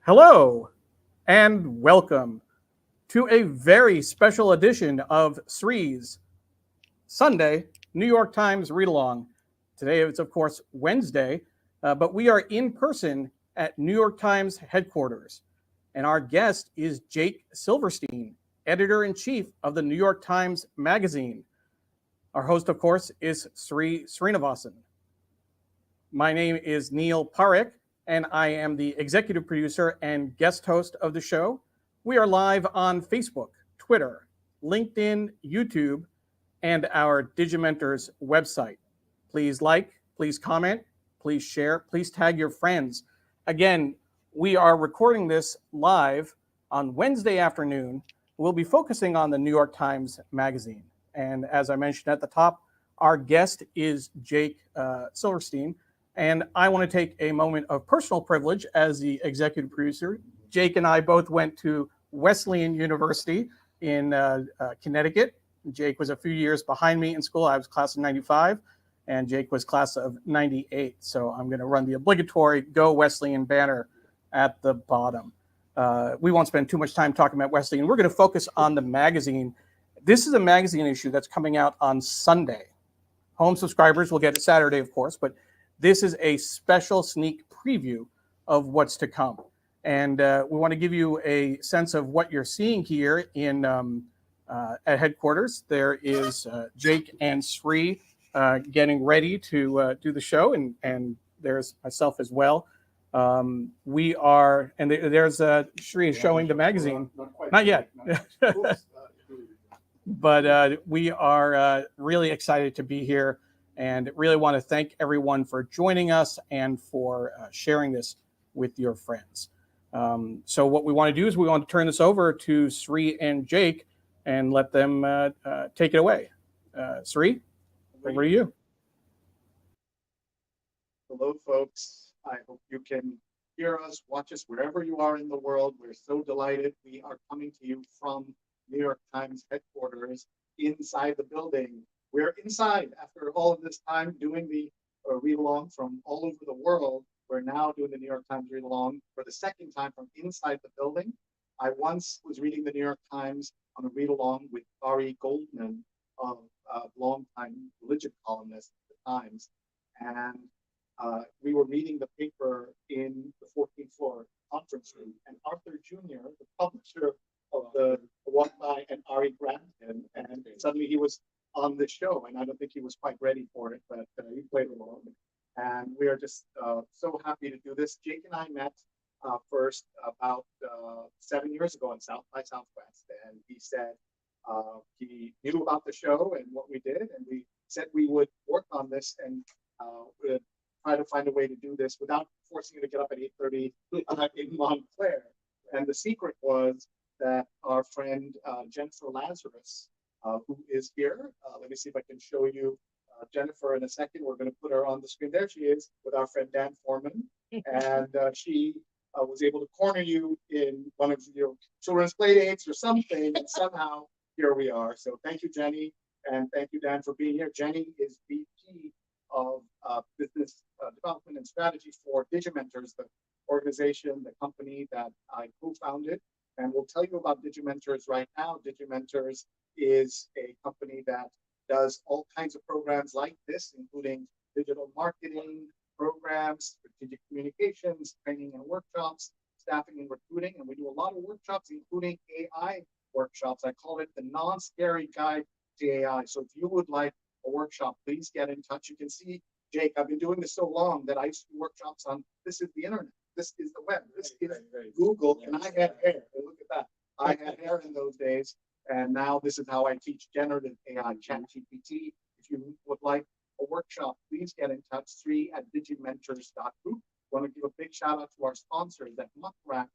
Hello and welcome to a very special edition of Sree's Sunday New York Times Read Along. Today is, of course, Wednesday, but we are in person at New York Times headquarters. And our guest is Jake Silverstein, editor in chief of the New York Times Magazine. Our host, of course, is Sree Sreenivasan. My name is Neil Parekh, and I am the executive producer and guest host of the show. We are live on Facebook, Twitter, LinkedIn, YouTube, and our Digimentors website. Please like, please comment, please share, please tag your friends. Again, we are recording this live on Wednesday afternoon. We'll be focusing on the New York Times Magazine. And as I mentioned at the top, our guest is Jake Silverstein. And I want to take a moment of personal privilege as the executive producer. Jake and I both went to Wesleyan University in Connecticut. Jake was a few years behind me in school. I was class of 95, and Jake was class of 98. So I'm going to run the obligatory Go Wesleyan banner at the bottom. We won't spend too much time talking about Wesleyan. We're going to focus on the magazine. This is a magazine issue that's coming out on Sunday. Home subscribers will get it Saturday, of course, but this is a special sneak preview of what's to come. And we want to give you a sense of what you're seeing here in at headquarters. There is Jake and Sree getting ready to do the show, and there's myself as well. We are, and there's Sree showing the magazine. Not yet. But we are really excited to be here and really want to thank everyone for joining us and for sharing this with your friends. So what we want to do is we want to turn this over to Sree and Jake and let them take it away. Sree, over to you. Hello, folks. I hope you can hear us, watch us wherever you are in the world. We're so delighted. We are coming to you from New York Times headquarters inside the building. We're inside after all of this time doing the read along from all over the world. We're now doing the New York Times read along for the second time from inside the building. I once was reading the New York Times on a read along with Ari Goldman, a longtime religion columnist at the Times. And we were reading the paper in the 14th floor conference room. And Arthur Jr., the publisher of the walked by and Ari grabbed him, and suddenly he was on the show, and I don't think he was quite ready for it, but he played along. And we are just so happy to do this. Jake and I met first about 7 years ago in South by Southwest, and he said he knew about the show and what we did, and we said we would work on this and would try to find a way to do this without forcing you to get up at 8:30 in Montclair. And the secret was that our friend Jennifer Lazarus, who is here. Let me see if I can show you Jennifer in a second. We're going to put her on the screen. There she is with our friend Dan Forman. And she was able to corner you in one of your children's play dates or something. And somehow here we are. So thank you, Jenny. And thank you, Dan, for being here. Jenny is VP of Business Development and Strategy for Digimentors, the organization, the company that I co-founded. And we'll tell you about Digimentors right now. Digimentors is a company that does all kinds of programs like this, including digital marketing programs, strategic communications, training and workshops, staffing and recruiting. And we do a lot of workshops, including AI workshops. I call it the non-scary guide to AI. So if you would like a workshop, please get in touch. You can see, Jake, I've been doing this so long that I used to do workshops on, this is the internet. This is the web. This is Google. And I had hair. Look at that. I had hair in those days. And now this is how I teach generative AI, ChatGPT. If you would like a workshop, please get in touch, Sree@digimentors.group. I want to give a big shout out to our sponsors at Muckrack.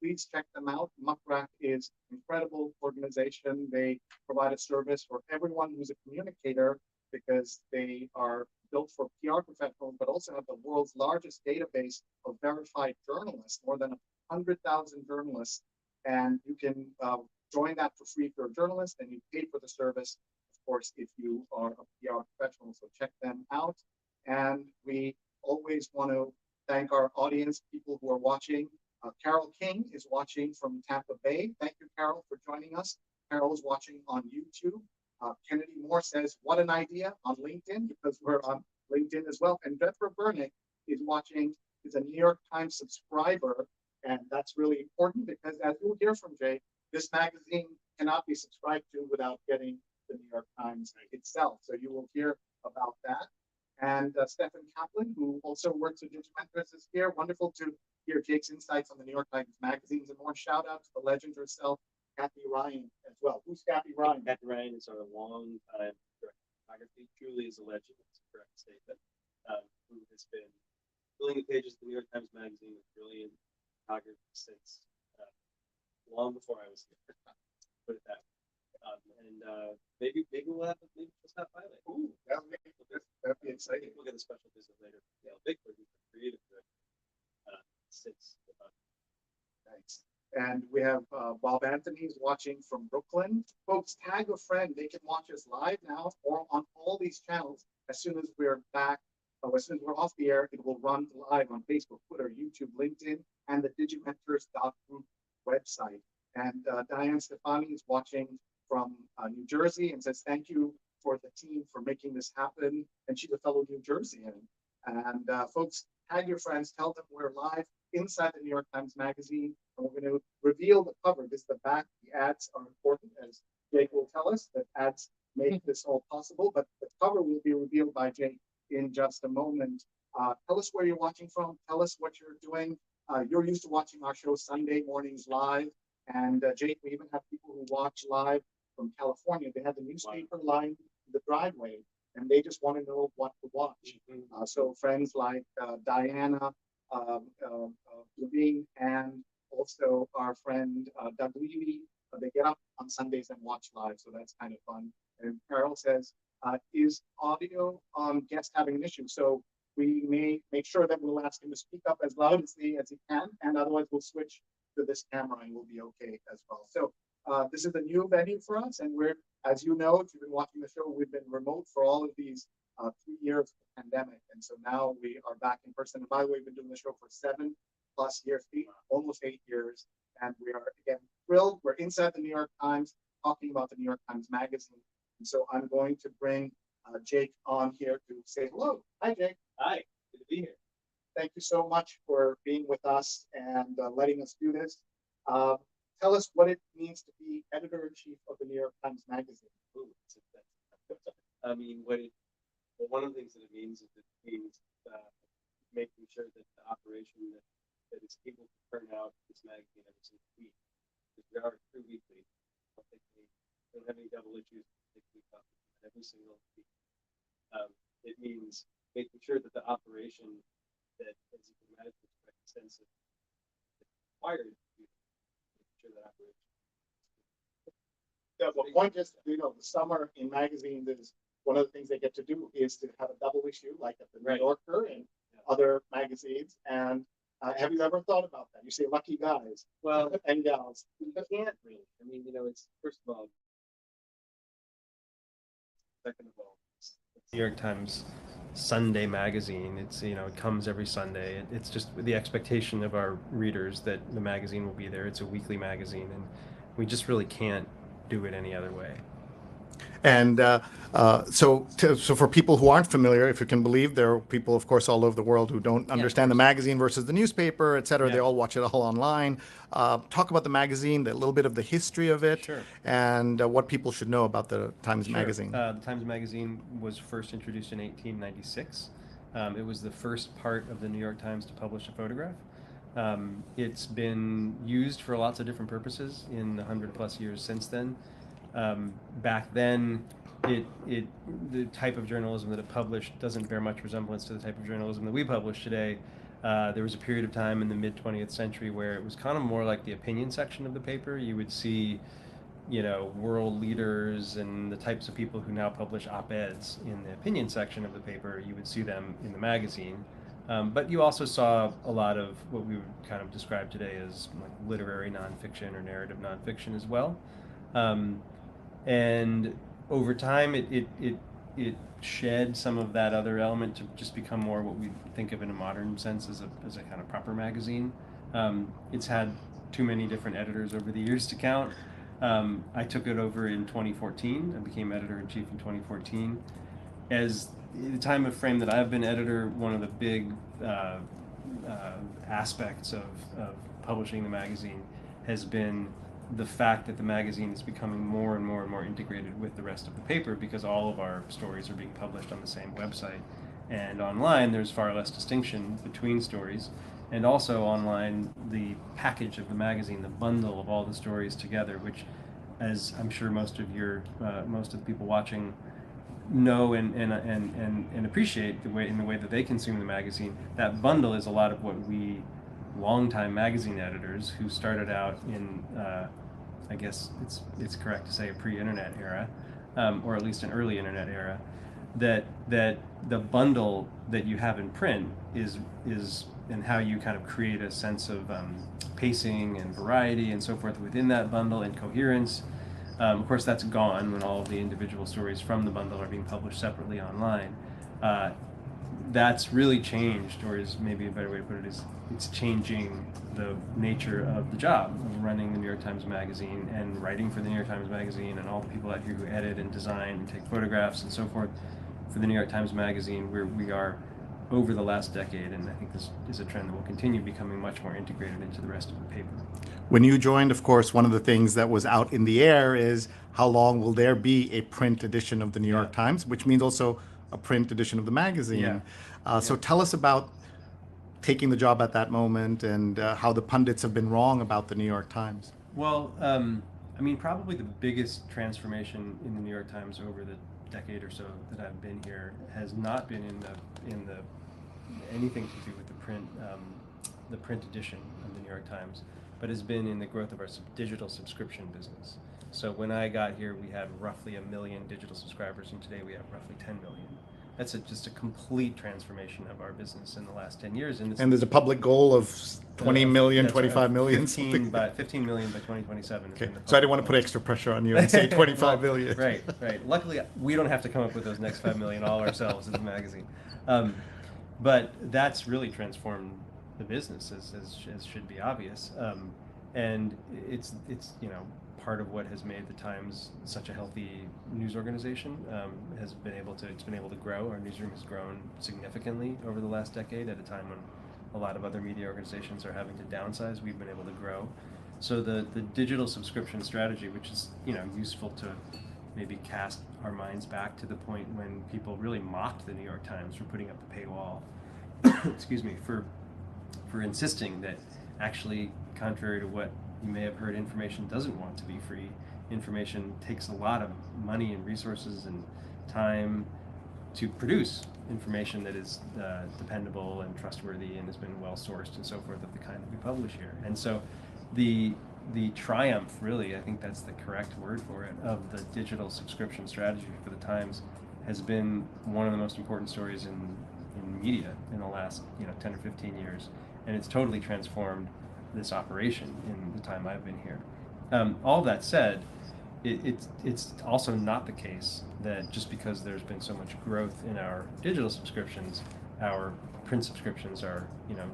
Please check them out. Muckrack is an incredible organization. They provide a service for everyone who's a communicator because they are built for PR professionals, but also have the world's largest database of verified journalists, more than 100,000 journalists. And you can join that for free if you're a journalist, and you pay for the service, of course, if you are a PR professional. So check them out. And we always want to thank our audience, people who are watching Carol King is watching from Tampa Bay. Thank you, Carol, for joining us. Carol is watching on YouTube. Kennedy Moore says, what an idea on LinkedIn, because we're on LinkedIn as well. And Deborah Bernick is watching, is a New York Times subscriber. And that's really important because, as you'll hear from Jay, this magazine cannot be subscribed to without getting the New York Times itself. So you will hear about that. And Stephen Kaplan, who also works at Digimentors, is here. Wonderful to hear Jake's insights on the New York Times magazines. And more shout out to the legend herself, Kathy Ryan, as well. Who's Kathy Ryan? Kathy Ryan is our long-time photography. Truly is a legend. It's a correct statement. Who has been filling the pages of the New York Times magazine with brilliant photography since long before I was here. Put it that way. Maybe we'll have maybe we'll stop by later. Ooh, that'd be exciting. We'll get a special visit later from Gail Bichler, who's the creative director since. Thanks. And we have Bob Anthony's watching from Brooklyn. Folks, tag a friend. They can watch us live now or on all these channels. As soon as we're back, as soon as we're off the air, it will run live on Facebook, Twitter, YouTube, LinkedIn, and the Digimentors.group website. And Diane Stefani is watching from New Jersey and says, thank you for the team for making this happen. And she's a fellow New Jerseyan. And folks, tag your friends, tell them we're live inside the New York Times Magazine. And we're going to reveal the cover. This is the back. The ads are important, as Jake will tell us, that ads make this all possible. But the cover will be revealed by Jake in just a moment. Tell us where you're watching from. Tell us what you're doing. You're used to watching our show Sunday mornings live. And Jake, we even have people who watch live from California. They have the newspaper lined the driveway, and they just want to know what to watch. So friends like Diana, Levine, and also our friend Doug Levy, they get up on Sundays and watch live. So that's kind of fun. And Carol says, is audio guest having an issue? So we may make sure that we'll ask him to speak up as loudly as he can, and otherwise we'll switch to this camera and we'll be okay as well. So this is a new venue for us, and we're, as you know, if you've been watching the show, we've been remote for all of these 3 years of the pandemic, and so now we are back in person. And by the way, we've been doing the show for 7+ years, almost 8 years, and we are again thrilled. We're inside the New York Times, talking about the New York Times Magazine, and so I'm going to bring Jake on here to say hello. Hi, Jake. Hi, good to be here. Thank you so much for being with us and letting us do this. Tell us what it means to be editor-in-chief of the New York Times Magazine. I mean, one of the things that it means is making sure that the operation that is able to turn out this magazine every single week. Because we are true weekly. We don't have any double issues. Every single week. It means making sure that the operation that, as you can imagine, is quite extensive, is required to make sure that operation. The point is, the summer in magazines is one of the things they get to do is to have a double issue, like at the New Yorker and other magazines. And have you ever thought about that? You say lucky guys, Well, and gals. you can't really. I mean, it's first of all, second of all, it's New York Times Sunday magazine. It's, it comes every Sunday. It's just the expectation of our readers that the magazine will be there. It's a weekly magazine, and we just really can't do it any other way. And so for people who aren't familiar, if you can believe, there are people, of course, all over the world who don't understand the magazine versus the newspaper, et cetera. They all watch it all online. Talk about the magazine, a little bit of the history of it, and what people should know about the Times Magazine. The Times Magazine was first introduced in 1896. It was the first part of the New York Times to publish a photograph. It's been used for lots of different purposes in the 100+ years since then. Back then, the type of journalism that it published doesn't bear much resemblance to the type of journalism that we publish today. There was a period of time in the mid-20th century where it was kind of more like the opinion section of the paper. You would see, world leaders and the types of people who now publish op-eds in the opinion section of the paper. You would see them in the magazine. But you also saw a lot of what we would kind of describe today as like literary nonfiction or narrative nonfiction as well. And over time, it shed some of that other element to just become more what we think of in a modern sense as a kind of proper magazine. It's had too many different editors over the years to count. I took it over in 2014. I became editor-in-chief in 2014. As the time of frame that I've been editor, one of the big aspects of publishing the magazine has been the fact that the magazine is becoming more and more and more integrated with the rest of the paper, because all of our stories are being published on the same website. And online, there's far less distinction between stories. And also online, the package of the magazine, the bundle of all the stories together, which, as I'm sure most of the people watching know and appreciate in the way that they consume the magazine, that bundle is a lot of what we longtime magazine editors who started out in, I guess it's correct to say, a pre-internet era, or at least an early internet era, that the bundle that you have in print is and how you kind of create a sense of pacing and variety and so forth within that bundle and coherence. Of course, that's gone when all of the individual stories from the bundle are being published separately online. That's really changed, or is maybe a better way to put it is, it's changing the nature of the job of running the New York Times Magazine and writing for the New York Times Magazine, and all the people out here who edit and design and take photographs and so forth for the New York Times Magazine, where we are over the last decade, and I think this is a trend that will continue, becoming much more integrated into the rest of the paper. When you joined, of course, one of the things that was out in the air is how long will there be a print edition of the New York Times, which means also a print edition of the magazine. So tell us about taking the job at that moment, and how the pundits have been wrong about the New York Times. Well, I mean, probably the biggest transformation in the New York Times over the decade or so that I've been here has not been in the anything to do with the print edition of the New York Times, but has been in the growth of our digital subscription business. So when I got here, we had roughly 1 million digital subscribers, and today we have roughly 10 million. That's just a complete transformation of our business in the last 10 years. And there's a public goal of 20 million, 25 million, 15 million by 2027. Okay. So I didn't want to put extra pressure on you and say 25 million. Right. Luckily, we don't have to come up with those next 5 million all ourselves as a magazine. But that's really transformed the business, as should be obvious. And it's part of what has made the Times such a healthy news organization. It's been able to grow. Our newsroom has grown significantly over the last decade, at a time when a lot of other media organizations are having to downsize. We've been able to grow. So the digital subscription strategy, which is useful to maybe cast our minds back to the point when people really mocked the New York Times for putting up a paywall, excuse me, for insisting that actually, contrary to what you may have heard, information doesn't want to be free. Information takes a lot of money and resources and time to produce information that is dependable and trustworthy and has been well sourced and so forth, of the kind that we publish here. And so the triumph, really, I think that's the correct word for it, of the digital subscription strategy for the Times has been one of the most important stories in media in the last 10 or 15 years. And it's totally transformed this operation in the time I've been here. All that said, it's also not the case that just because there's been so much growth in our digital subscriptions, our print subscriptions are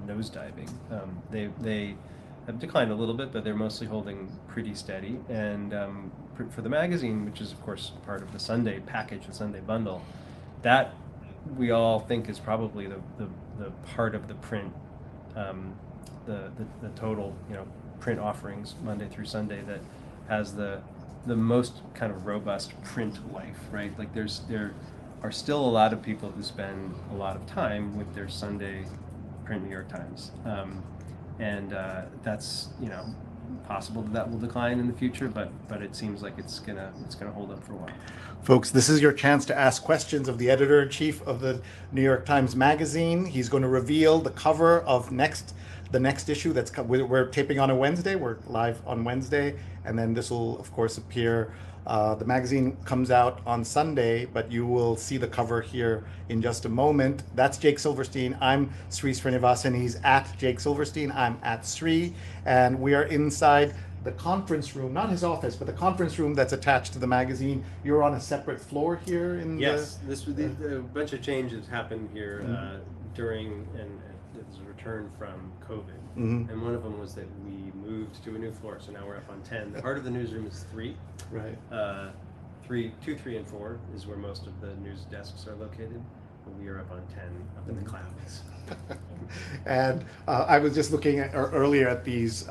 nosediving. They have declined a little bit, but they're mostly holding pretty steady. And for the magazine, which is of course part of the Sunday package, the Sunday bundle, that we all think is probably the part of the print, the total print offerings Monday through Sunday that has the most kind of robust print life, right? Like there are still a lot of people who spend a lot of time with their Sunday print New York Times, and that's possible that will decline in the future, but it seems like it's gonna hold up for a while. Folks, this is your chance to ask questions of the editor-in-chief of the New York Times Magazine. He's going to reveal the cover of the next issue. We're taping on a Wednesday. We're live on Wednesday, and then this will, of course, appear. The magazine comes out on Sunday, but you will see the cover here in just a moment. That's Jake Silverstein. I'm Sree Sreenivasan. He's at Jake Silverstein. I'm at Sree, and we are inside the conference room, not his office, but the conference room that's attached to the magazine. You're on a separate floor here in Yes, a bunch of changes happened here during and as a return from COVID. Mhm. And one of them was that we moved to a new floor, so now we're up on 10. The heart of the newsroom is 3. Right. 2, 3, and 4 is where most of the news desks are located. But we are up on 10, up in the clouds. And I was just looking at earlier at these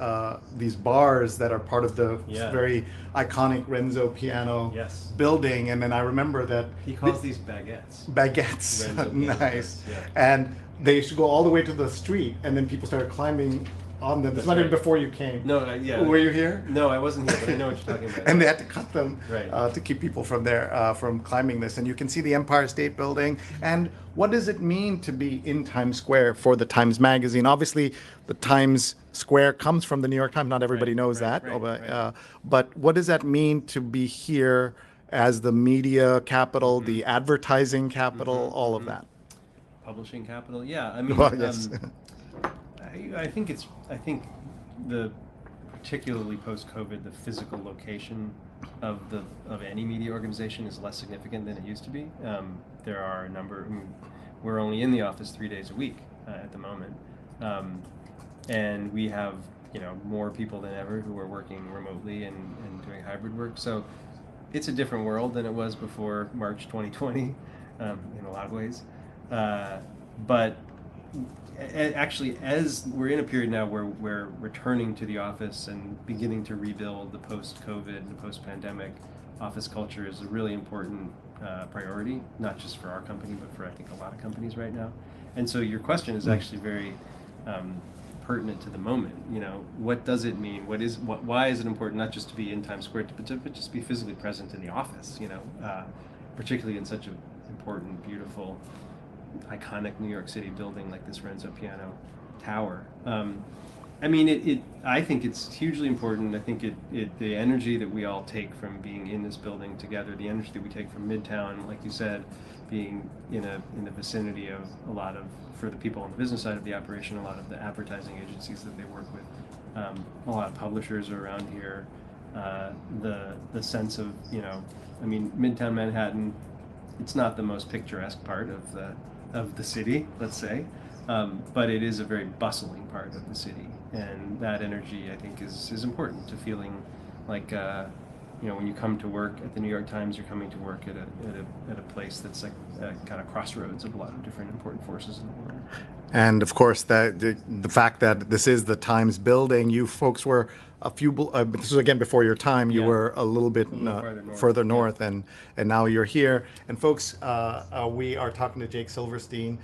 bars that are part of the very iconic Renzo piano Yes. building, and then I remember that He calls these baguettes. baguettes. Renzo piano Nice. bars, yeah. And they used to go all the way to the street, and then people started climbing on them. This That's might have been right. before you came. No, yeah. Were you here? No, I wasn't here, but I know what you're talking about. And they had to cut them Right. to keep people from there from climbing this. And you can see the Empire State Building. And what does it mean to be in Times Square for the Times Magazine? Obviously, the Times Square comes from the New York Times. Not everybody knows that. But what does that mean to be here as the media capital, the advertising capital, all of that? Publishing capital, yeah. I mean, Well, yes. I think the particularly post-COVID, the physical location of any media organization is less significant than it used to be. There are a number. We're only in the office 3 days a week at the moment, and we have more people than ever who are working remotely and doing hybrid work. So it's a different world than it was before March 2020 in a lot of ways. But actually, as we're in a period now where we're returning to the office and beginning to rebuild the post-COVID, the post-pandemic office culture is a really important priority, not just for our company, but for I think a lot of companies right now. And so your question is actually very pertinent to the moment. What does it mean? Why is it important not just to be in Times Square, but just be physically present in the office? Particularly in such an important, beautiful, iconic New York City building like this Renzo piano tower. I think it's hugely important. I think the energy that we all take from being in this building together, the energy that we take from Midtown, like you said, being in the vicinity of for the people on the business side of the operation, a lot of the advertising agencies that they work with, a lot of publishers are around here. The sense of Midtown Manhattan, it's not the most picturesque part of the city, let's say, but it is a very bustling part of the city, and that energy I think is important to feeling like when you come to work at the New York Times, you're coming to work at a place that's like a kind of crossroads of a lot of different important forces in the world. And of course, the fact that this is the Times building, you folks were a few. This was again before your time. You were a little bit further north, and now you're here. And folks, we are talking to Jake Silverstein.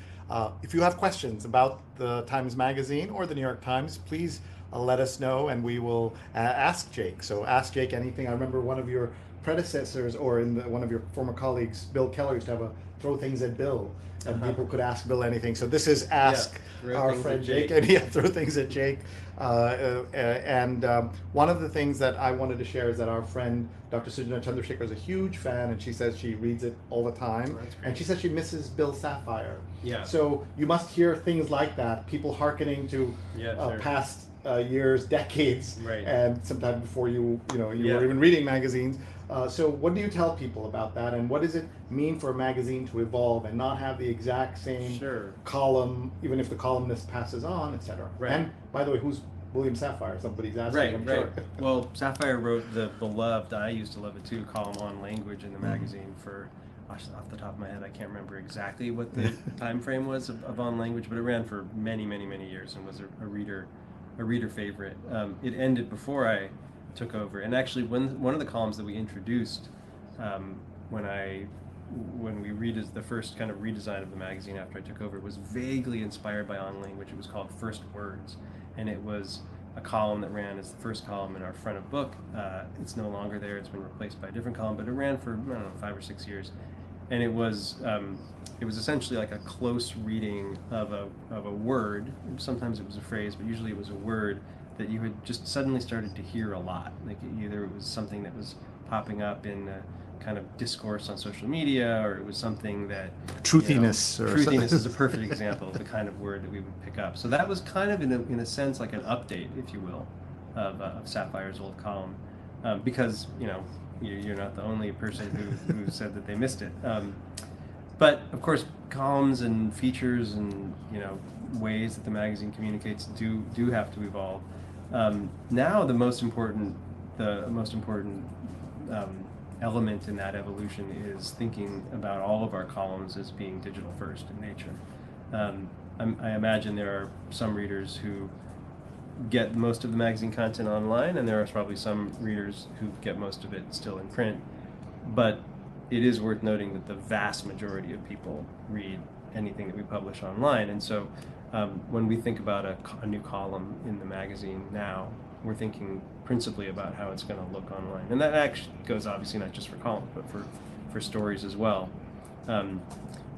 If you have questions about the Times Magazine or the New York Times, please let us know, and we will ask Jake. So ask Jake anything. I remember one of your predecessors, or one of your former colleagues, Bill Keller, used to have a throw things at Bill. And people could ask Bill anything. So this is ask our friend Jake, and throw things at Jake. And one of the things that I wanted to share is that our friend Dr. Sujana Chandrasekhar is a huge fan, and she says she reads it all the time. And she says she misses Bill Sapphire. Yeah. So you must hear things like that, people hearkening to past years, decades, and sometime before you were even reading magazines. So what do you tell people about that, and what does it mean for a magazine to evolve and not have the exact same column, even if the columnist passes on, etc.? Right. And by the way, who's William Sapphire? Somebody's asking. I'm sure. Well, Sapphire wrote the beloved, I used to love it too, column on language in the magazine for, off the top of my head, I can't remember exactly what the time frame was of on language, but it ran for many, many, many years and was a reader favorite. It ended before I took over, and actually one of the columns that we introduced when we the first kind of redesign of the magazine after I took over was vaguely inspired by on language. It was called First Words, and it was a column that ran as the first column in our front of book. It's no longer there, it's been replaced by a different column, but it ran for 5 or 6 years, and it was essentially like a close reading of a word. Sometimes it was a phrase, but usually it was a word that you had just suddenly started to hear a lot. Like either it was something that was popping up in a kind of discourse on social media, or it was something that truthiness. Truthiness is a perfect example of the kind of word that we would pick up. So that was kind of in a sense like an update, if you will, of Sapphire's old column, because you're not the only person who said that they missed it. But of course, columns and features and ways that the magazine communicates do have to evolve. Now the most important element in that evolution is thinking about all of our columns as being digital first in nature. I imagine there are some readers who get most of the magazine content online, and there are probably some readers who get most of it still in print. But it is worth noting that the vast majority of people read anything that we publish online. And so when we think about a new column in the magazine now, we're thinking principally about how it's going to look online. And that actually goes obviously not just for columns, but for stories as well.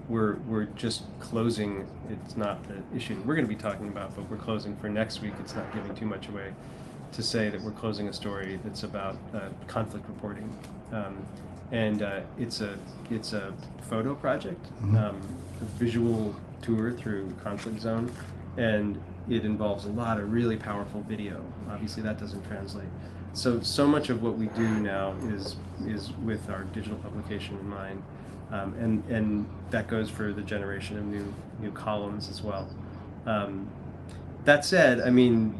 We're just closing. It's not the issue that we're going to be talking about, but we're closing for next week. It's not giving too much away to say that we're closing a story that's about conflict reporting. And it's a photo project, a visual tour through conflict zone, and it involves a lot of really powerful video. Obviously, that doesn't translate. So much of what we do now is with our digital publication in mind, and that goes for the generation of new columns as well. That said, I mean,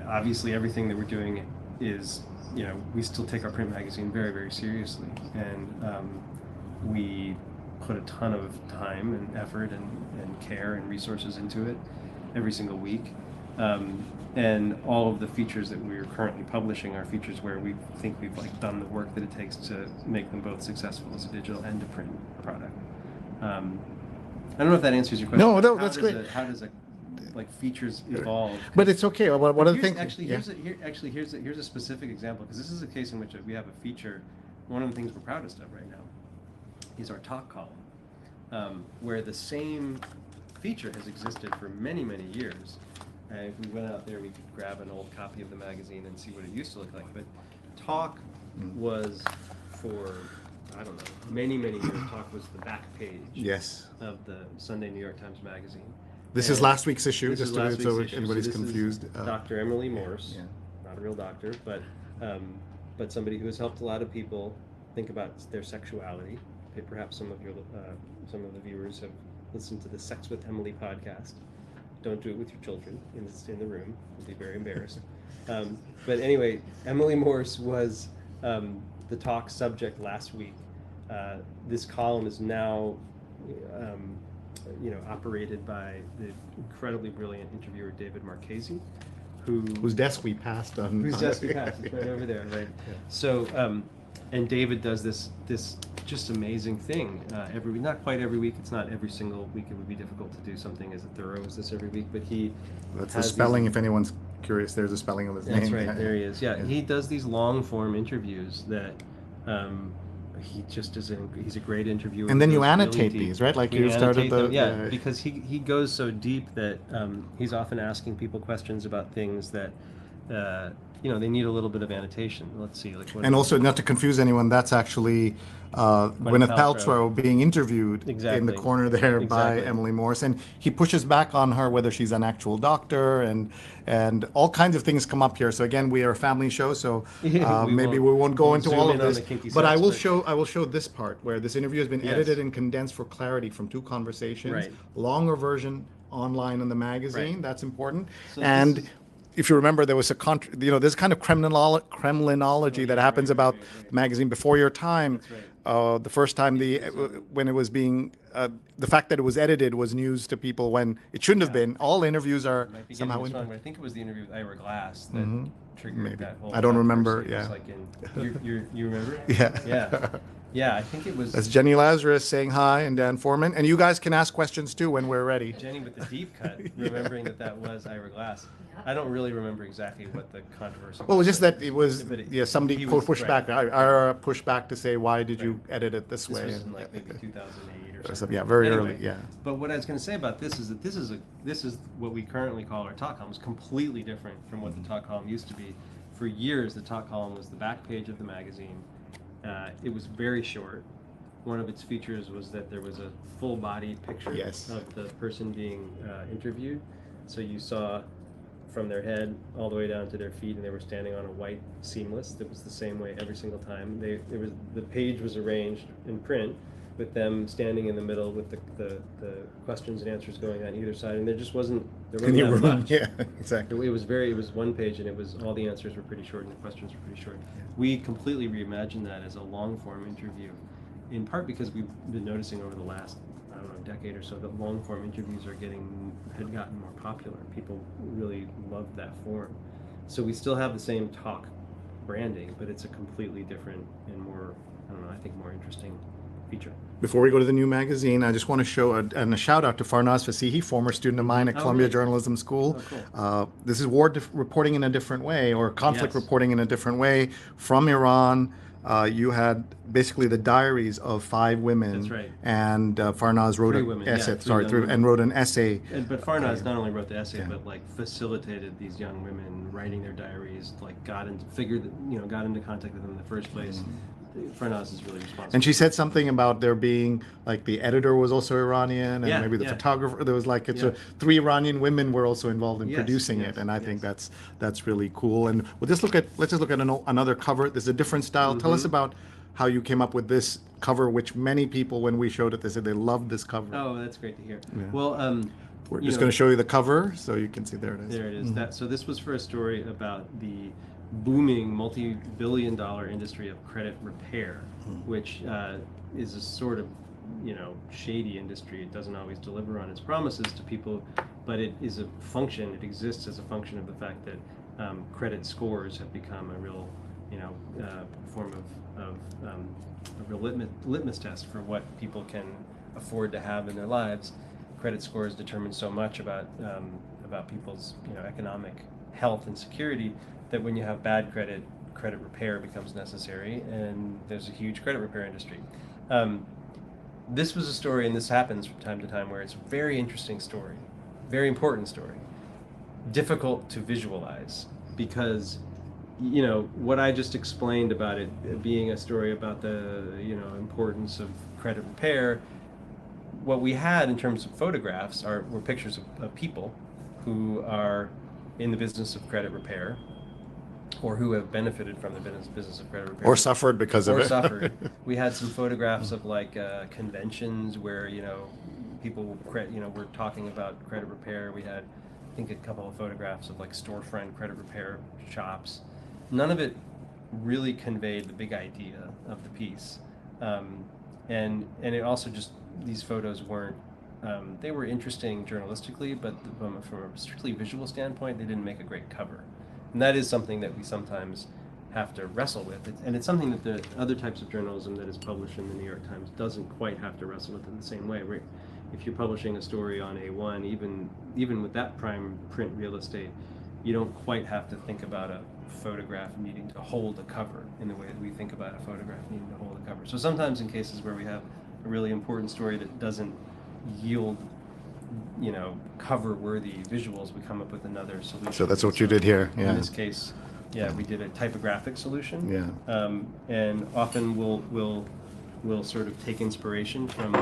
obviously, everything that we're doing is, we still take our print magazine very, very seriously, and we put a ton of time and effort and care and resources into it every single week. And all of the features that we're currently publishing are features where we think we've done the work that it takes to make them both successful as a digital and a print product. I don't know if that answers your question. No, that's great. How does features evolve? But it's okay. One of the things. Here's a specific example, because this is a case in which we have a feature. One of the things we're proudest of right now is our talk column, where the same feature has existed for many, many years. If we went out there, we could grab an old copy of the magazine and see what it used to look like. But talk was for, I don't know, many, many years. Talk was the back page of the Sunday New York Times Magazine. This is last week's issue, just so issue. anybody's So this confused. is Dr. Emily Morse, not a real doctor, but somebody who has helped a lot of people think about their sexuality. Perhaps some of the viewers have listened to the Sex with Emily podcast. Don't do it with your children in the room; you'll be very embarrassed. But anyway, Emily Morse was the talk subject last week. This column is now operated by the incredibly brilliant interviewer David Marchese, whose desk we passed on. Whose desk we passed, it's right over there, right? Yeah. So, and David does this just amazing thing every week. Not quite every week. It's not every single week. It would be difficult to do something as thorough as this every week. But he. That's the spelling. If anyone's curious, there's a spelling of his name. That's right. There he is. Yeah, he does these long form interviews that. He just he's a great interviewer. And then you annotate these, right? Like you started the because he goes so deep that he's often asking people questions about things that they need a little bit of annotation. Let's see, and also not to confuse anyone, that's actually Gwyneth Paltrow being interviewed in the corner there by Emily Morse, and he pushes back on her whether she's an actual doctor, and all kinds of things come up here. So again, we are a family show, so maybe we won't go into all of this. But I will show this part where this interview has been edited and condensed for clarity from two conversations. Right. Longer version online in the magazine. Right. That's important. So if you remember, there was this kind of Kremlinology that happens about the magazine before your time. Right. The first time when it was being, the fact that it was edited was news to people when it shouldn't have been. All interviews are somehow. Wrong, but I think it was the interview with Ira Glass that triggered that whole. I don't remember. Yeah. You remember? Yeah. Yeah. Yeah, I think it was. That's Jenny Lazarus saying hi, and Dan Forman, and you guys can ask questions too when we're ready. Jenny with the deep cut, remembering that was Ira Glass. I don't really remember exactly what the controversy was. Well, it was just that it was, somebody pushed back. Ira pushed back to say, why did you edit it this way? This was in maybe 2008 or something. Yeah, very early, yeah. But what I was going to say about this is that this is what we currently call our talk column. It's completely different from what the talk column used to be. For years, the talk column was the back page of the magazine. It was very short. One of its features was that there was a full body picture of the person being interviewed. So you saw from their head all the way down to their feet, and they were standing on a white seamless that was the same way every single time. The page was arranged in print with them standing in the middle with the questions and answers going on either side, and there wasn't Any that room? much. Yeah, exactly. It was one page, and it was all the answers were pretty short and the questions were pretty short. We completely reimagined that as a long form interview, in part because we've been noticing over the last, I don't know, decade or so that long form interviews had gotten more popular. People really loved that form. So we still have the same talk branding, but it's a completely different and more, I don't know, I think more interesting feature. Before we go to the new magazine, I just want to show a shout out to Farnaz Fasihi, former student of mine at Columbia really? Journalism School. Oh, cool. This is war reporting in a different way, or conflict Yes. reporting in a different way. From Iran, you had basically the diaries of 5 women. That's right. And Farnaz wrote 3 women, essay, yeah, 3 young women. and wrote an essay. But Farnaz not only wrote the essay, Yeah. but like facilitated these young women writing their diaries, like got into contact with them in the first place. Farnaz is really responsible. And she said something about there being, like, the editor was also Iranian, and Yeah, maybe the yeah. photographer. There was like Yeah. 3 Iranian women were also involved in Yes, producing yes, it, and I yes. think that's really cool. And let's just look at another cover. There's a different style. Tell us about how you came up with this cover, which many people, when we showed it, they said they loved this cover. Oh, that's great to hear. Yeah. Well, We're just going to show you the cover so you can see. There it is. There it is. So this was for a story about the booming multi-billion-dollar industry of credit repair, which is a sort of, shady industry. It doesn't always deliver on its promises to people, but it is a function. It exists as a function of the fact that credit scores have become a real, form of a real litmus test for what people can afford to have in their lives. Credit scores determine so much about people's economic health and security that when you have bad credit repair becomes necessary, and there's a huge credit repair industry. This was a story, and this happens from time to time, where it's a very interesting story, very important story, difficult to visualize, because what I just explained about it being a story about the importance of credit repair. What we had in terms of photographs were pictures of people who are in the business of credit repair, or who have benefited from the business of credit repair, Or suffered because of it. suffered. We had some photographs of conventions where people were talking about credit repair. We had, I think, a couple of photographs of storefront credit repair shops. None of it really conveyed the big idea of the piece, and it also just, these photos weren't. They were interesting journalistically, but from a strictly visual standpoint, they didn't make a great cover. And that is something that we sometimes have to wrestle with. And it's something that the other types of journalism that is published in the New York Times doesn't quite have to wrestle with in the same way. Right? If you're publishing a story on A1, even with that prime print real estate, you don't quite have to think about a photograph needing to hold a cover in the way that we think about a photograph needing to hold a cover. So sometimes in cases where we have a really important story that doesn't yield cover-worthy visuals, we come up with another solution. So that's what you did here. Yeah. In this case, we did a typographic solution. Yeah. And often we'll sort of take inspiration from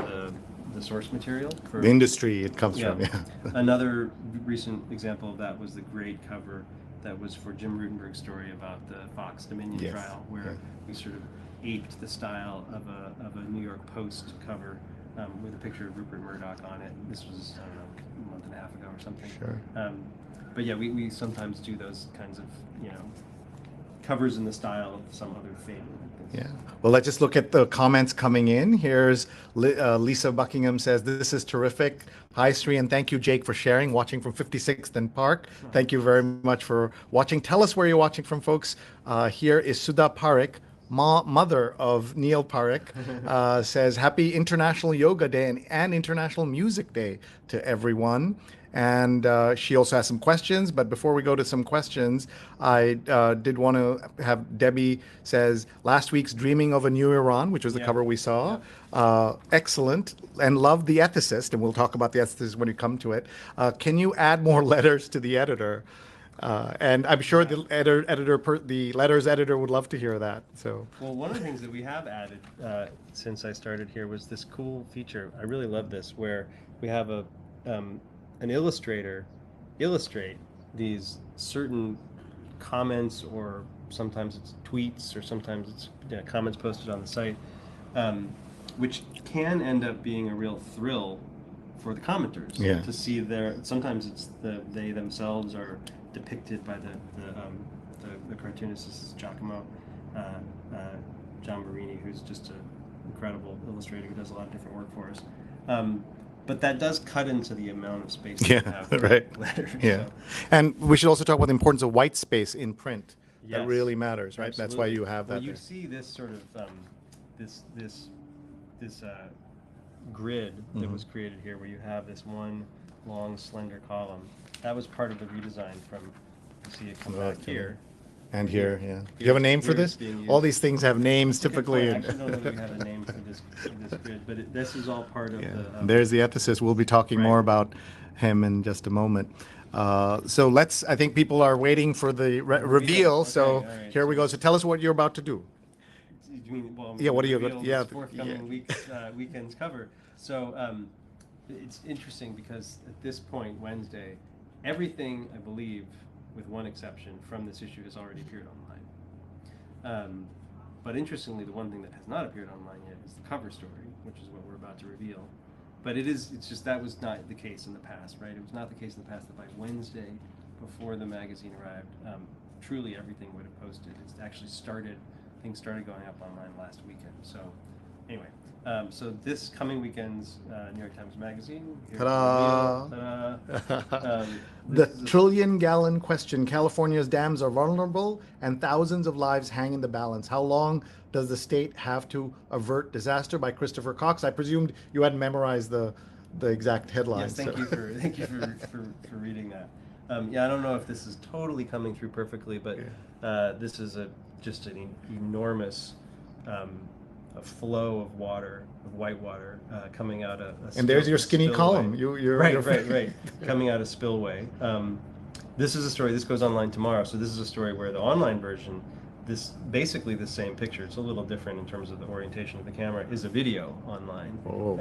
the source material. For The industry it comes from. Yeah. Another recent example of that was the great cover that was for Jim Rutenberg's story about the Fox Dominion Yes. trial, where we sort of aped the style of a New York Post cover with a picture of Rupert Murdoch on it. This was, I don't know, a month and a half ago or something. Sure. But yeah, we sometimes do those kinds of covers in the style of some other favorite. Yeah. Well, let's just look at the comments coming in. Here's Lisa Buckingham says, "This is terrific. Hi, Sree, and thank you, Jake, for sharing. Watching from 56th and Park. Thank you very much for watching. Tell us where you're watching from, folks. Here is Sudha Parekh, mother of Neil Parekh, says, Happy International Yoga Day and International Music Day to everyone. And she also has some questions, but before we go to some questions, I did want to have Debbie says, last week's Dreaming of a New Iran, which was the cover we saw, excellent, and love the ethicist, and we'll talk about the ethicist when we come to it. Can you add more letters to the editor? And I'm sure the the letters editor would love to hear that. So, well, one of the things that we have added since I started here was this cool feature. I really love this, where we have an illustrator illustrate these certain comments, or sometimes it's tweets, or sometimes it's comments posted on the site, which can end up being a real thrill for the commenters to see sometimes it's they themselves are depicted by the cartoonist. This is Giacomo John Marini, who's just an incredible illustrator who does a lot of different work for us. But that does cut into the amount of space that you have for letters. Yeah, so. And we should also talk about the importance of white space in print. Yes, that really matters, right? Absolutely. That's why you have that. Well, you see this sort of this grid that was created here, where you have this one long, slender column. That was part of the redesign from. You see it come back here. And here, yeah. Do you have a name for this? All these things have names typically. I actually don't know if we have a name for this grid, but this is all part of the. There's the ethicist. We'll be talking more about him in just a moment. So I think people are waiting for the reveal. Okay, so right. Here we go. So tell us what you're about to do. You mean, well, what are you going to, forthcoming weekend's cover. So it's interesting because at this point, Wednesday, everything, I believe, with one exception, from this issue has already appeared online. But interestingly, the one thing that has not appeared online yet is the cover story, which is what we're about to reveal. But it's just that was not the case in the past, right? It was not the case in the past that by Wednesday, before the magazine arrived, truly everything would have posted. Things started going up online last weekend. So anyway, so this coming weekend's New York Times Magazine. Ta-da! The trillion-gallon question. California's dams are vulnerable and thousands of lives hang in the balance. How long does the state have to avert disaster? By Christopher Cox. I presumed you hadn't memorized the exact headline. Yes, thank you for reading that. Yeah, I don't know if this is totally coming through perfectly, but this is just an enormous a flow of water, of white water, coming out of and there's your skinny spillway. Column. You're right. Coming out of spillway. This is a story. This goes online tomorrow. So this is a story where the online version, this basically the same picture. It's a little different in terms of the orientation of the camera. Is a video online. Oh.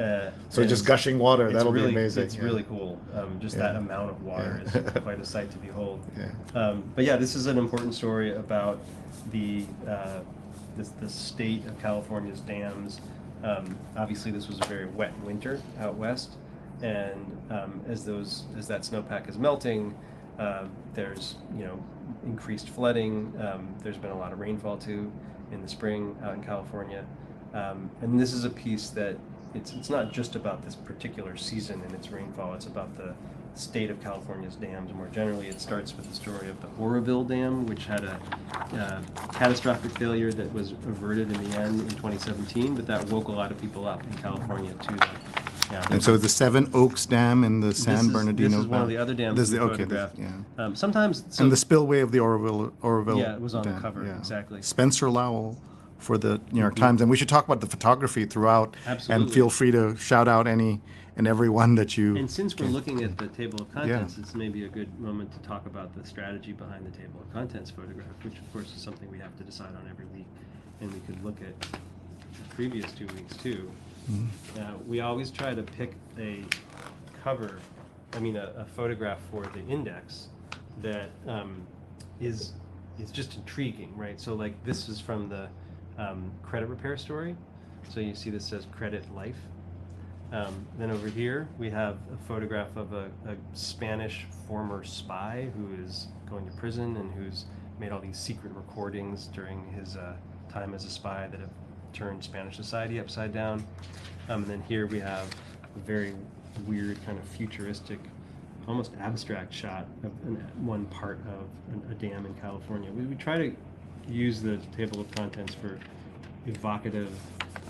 So just gushing water. That'll be amazing. It's really cool. That amount of water is quite a sight to behold. But yeah, this is an important story about the state of California's dams. Obviously, this was a very wet winter out west, and as that snowpack is melting, there's increased flooding. There's been a lot of rainfall too in the spring out in California, and this is a piece that it's not just about this particular season and its rainfall. It's about the state of California's dams more generally. It starts with the story of the Oroville Dam, which had a catastrophic failure that was averted in the end in 2017, but that woke a lot of people up in California too. And so the Seven Oaks Dam in the San Bernardino. This is one of the other dams we photographed. Sometimes. And the spillway of the Oroville. Yeah, it was on the cover, exactly. Spencer Lowell for the New York Times. And we should talk about the photography throughout. Absolutely. And feel free to shout out any and every one that you. And since we're looking at the table of contents, it's maybe a good moment to talk about the strategy behind the table of contents photograph, which of course is something we have to decide on every week. And we could look at the previous 2 weeks too. We always try to pick a photograph for the index that is just intriguing, right? So like this is from the credit repair story. So you see this says Credit Life. Then over here we have a photograph of a Spanish former spy who is going to prison and who's made all these secret recordings during his time as a spy that have turned Spanish society upside down. And then here we have a very weird kind of futuristic, almost abstract shot of one part of a dam in California. We try to use the table of contents for evocative,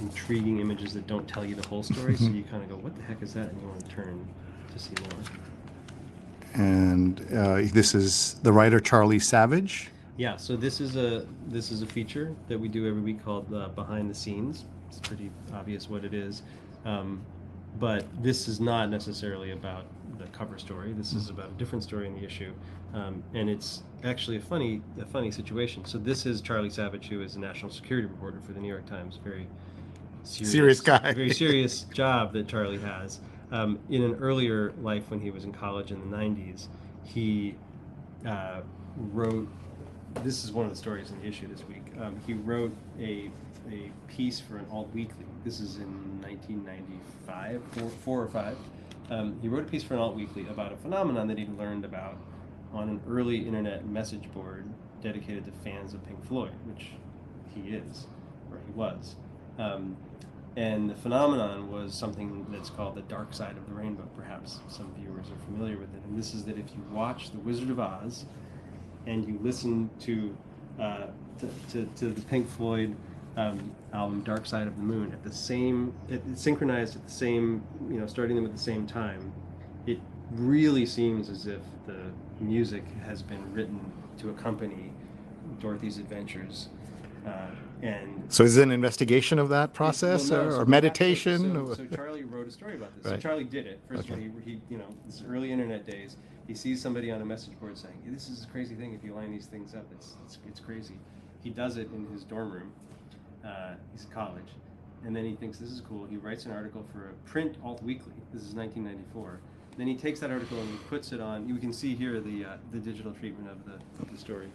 intriguing images that don't tell you the whole story, so you kind of go, what the heck is that? And you want to turn to see more. And this is the writer Charlie Savage. Yeah, so this is a feature that we do every week called Behind the Scenes. It's pretty obvious what it is. But this is not necessarily about the cover story. This is about a different story in the issue. And it's actually a funny situation. So this is Charlie Savage, who is a national security reporter for the New York Times. Very serious guy. Very serious job that Charlie has. In an earlier life when he was in college in the 90s, he wrote this is one of the stories in the issue this week. He wrote a piece for an alt weekly. This is in 1995, four or five. He wrote a piece for an alt weekly about a phenomenon that he learned about on an early internet message board dedicated to fans of Pink Floyd, which he is, or he was. And the phenomenon was something that's called the dark side of the rainbow. Perhaps some viewers are familiar with it. And this is that if you watch The Wizard of Oz and you listen to the Pink Floyd album Dark Side of the Moon at the same, it's synchronized at the same, starting them at the same time, it really seems as if the music has been written to accompany Dorothy's adventures. And so is it an investigation of that process or meditation? So Charlie wrote a story about this. Right. So Charlie did it. First of all, he this early internet days, he sees somebody on a message board saying, "This is a crazy thing. If you line these things up, it's crazy." He does it in his dorm room. He's in college, and then he thinks this is cool. He writes an article for a print alt weekly. This is 1994. Then he takes that article and he puts it on. You can see here the digital treatment of the story.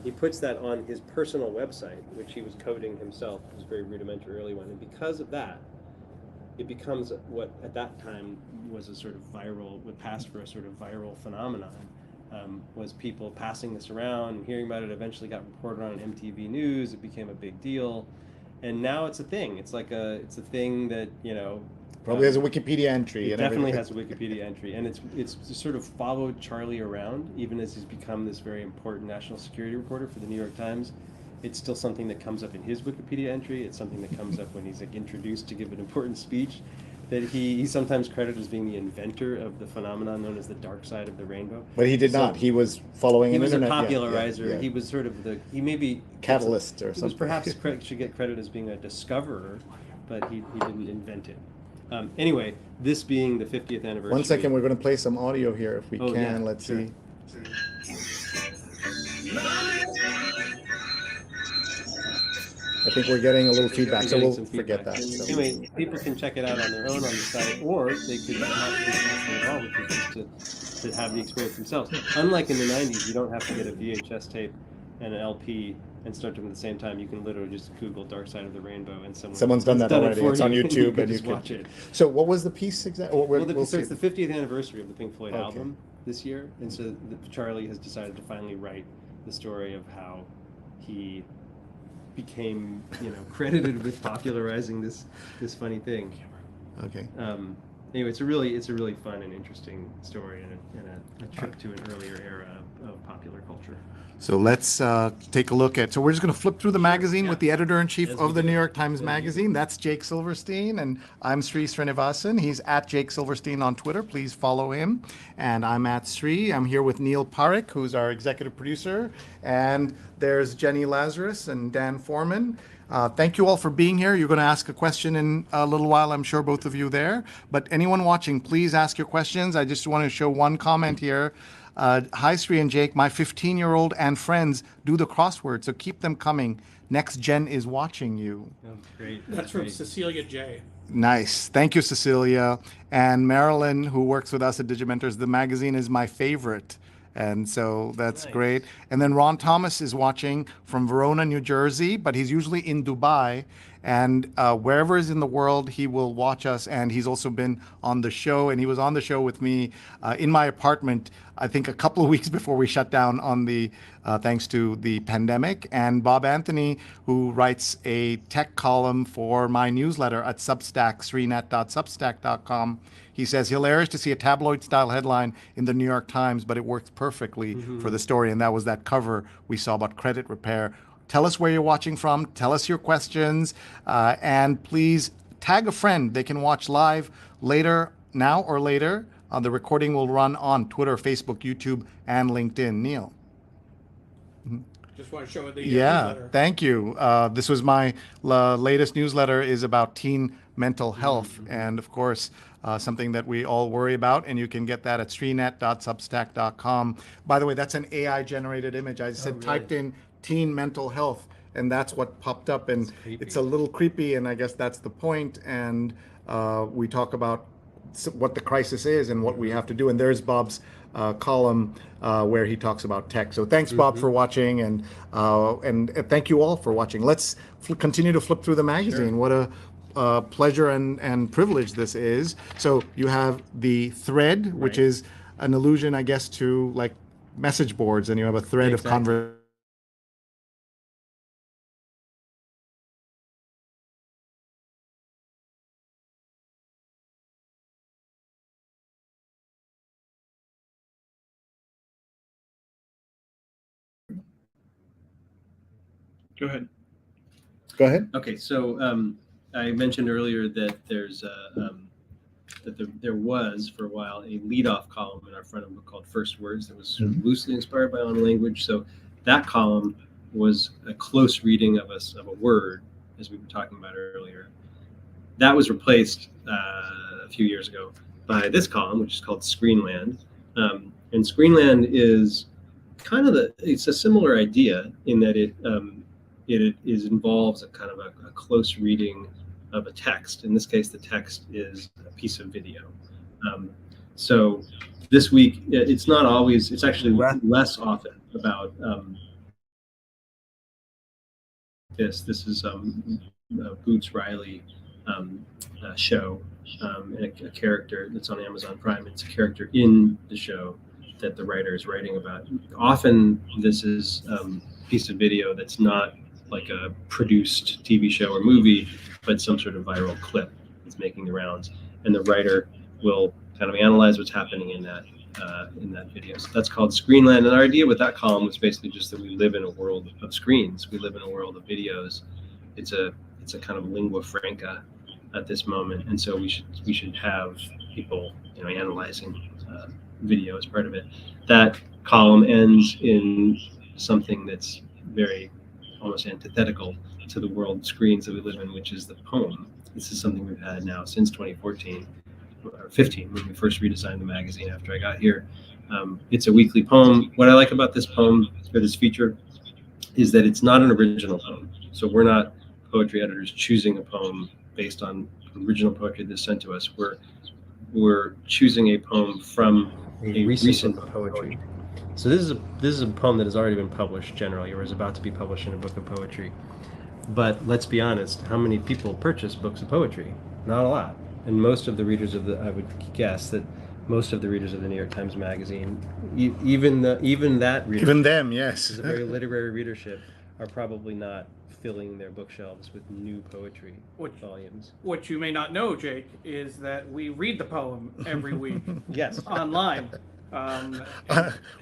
He puts that on his personal website, which he was coding himself. It was a very rudimentary early one. And because of that, it becomes what at that time was a sort of viral, would pass for a sort of viral phenomenon, was people passing this around and hearing about it. Eventually got reported on MTV News. It became a big deal. And now it's a thing. It's a thing that, Probably has a Wikipedia entry. It definitely has a Wikipedia entry, and it's sort of followed Charlie around, even as he's become this very important national security reporter for the New York Times. It's still something that comes up in his Wikipedia entry. It's something that comes up when he's introduced to give an important speech. That he's sometimes credited as being the inventor of the phenomenon known as the dark side of the rainbow. But he did not. He was following an internet. He was a popularizer. Yeah. He was sort of he may be catalyst or something. He was perhaps should get credit as being a discoverer, but he didn't invent it. Anyway, this being the 50th anniversary. 1 second, we're going to play some audio here if we can. Yeah, Let's sure. see. I think we're getting a little feedback, so we'll forget that. So. Anyway, people can check it out on their own on the site, or they could actually involved with it just to have the experience themselves. Unlike in the 90s, you don't have to get a VHS tape and an LP and start them at the same time. You can literally just Google Dark Side of the Rainbow and someone's done that already. It's on YouTube and you can watch it. So what was the piece exactly? So it's the 50th anniversary of the Pink Floyd album this year, and so Charlie has decided to finally write the story of how he became, credited with popularizing this funny thing. Okay. Anyway, it's a really fun and interesting story and a trip to an earlier era of popular culture. So let's take a look at. So we're just going to flip through the magazine with the editor-in-chief of the New York Times Magazine. That's Jake Silverstein, and I'm Sree Sreenivasan. He's at Jake Silverstein on Twitter. Please follow him. And I'm at Sree. I'm here with Neil Parekh, who's our executive producer, and there's Jenny Lazarus and Dan Forman. Thank you all for being here. You're going to ask a question in a little while, I'm sure both of you there. But anyone watching, please ask your questions. I just want to show one comment here. Hi, Sree and Jake. My 15-year-old and friends do the crossword, so keep them coming. Next Gen is watching you. Oh, great. That's from Cecilia J. Nice. Thank you, Cecilia. And Marilyn, who works with us at Digimentors, the magazine is my favorite. And so that's great. And then Ron Thomas is watching from Verona, New Jersey, but he's usually in Dubai. And wherever is in the world, he will watch us. And he's also been on the show. And he was on the show with me in my apartment, I think a couple of weeks before we shut down on the thanks to the pandemic. And Bob Anthony, who writes a tech column for my newsletter at Substack, sreenet.substack.com. He says, hilarious to see a tabloid-style headline in the New York Times, but it works perfectly for the story. And that was that cover we saw about credit repair. Tell us where you're watching from. Tell us your questions. And please tag a friend. They can watch live later, now or later. The recording will run on Twitter, Facebook, YouTube, and LinkedIn. Neil. Just want to show the newsletter. Thank you. This was my latest newsletter is about teen mental health. And of course, something that we all worry about, and you can get that at sreenet.substack.com. By the way, that's an AI-generated image. I said typed in teen mental health, and that's what popped up, and it's a little creepy, and I guess that's the point. And we talk about what the crisis is and what we have to do. And there's Bob's column where he talks about tech. So thanks, Bob, for watching, and thank you all for watching. Let's continue to flip through the magazine. What a pleasure and privilege this is. So you have the thread, which is an allusion, I guess, to like message boards, and you have a thread of conversation. Go ahead. Go ahead. Okay, so I mentioned earlier that there was for a while a leadoff column in our front of a book called First Words that was sort of loosely inspired by on language. So that column was a close reading of a word, as we were talking about earlier. That was replaced a few years ago by this column, which is called Screenland. And Screenland is kind of it's a similar idea in that it involves a kind of a close reading of a text. In this case, the text is a piece of video. So this week, it's not always, it's actually less often about this. This is Boots Riley show, and a character that's on Amazon Prime. It's a character in the show that the writer is writing about. Often this is a piece of video that's not like a produced TV show or movie, but some sort of viral clip that's making the rounds, and the writer will kind of analyze what's happening in that video. So that's called Screenland. And our idea with that column was basically just that we live in a world of screens. We live in a world of videos. It's a kind of lingua franca at this moment, and so we should have people analyzing video as part of it. That column ends in something that's very almost antithetical to the world of screens that we live in, which is the poem. This is something we've had now since 2014 or 15 when we first redesigned the magazine after I got here. It's a weekly poem. What I like about this poem or this feature is that it's not an original poem. So we're not poetry editors choosing a poem based on original poetry that's sent to us. We're choosing a poem from a recent poetry. So this is a poem that has already been published generally, or is about to be published in a book of poetry. But let's be honest, how many people purchase books of poetry? Not a lot. And most of the readers I would guess that most of the readers of the New York Times Magazine, even that readership, even them, yes, is a very literary readership, are probably not filling their bookshelves with new poetry volumes. What you may not know, Jake, is that we read the poem every week. Yes. Online.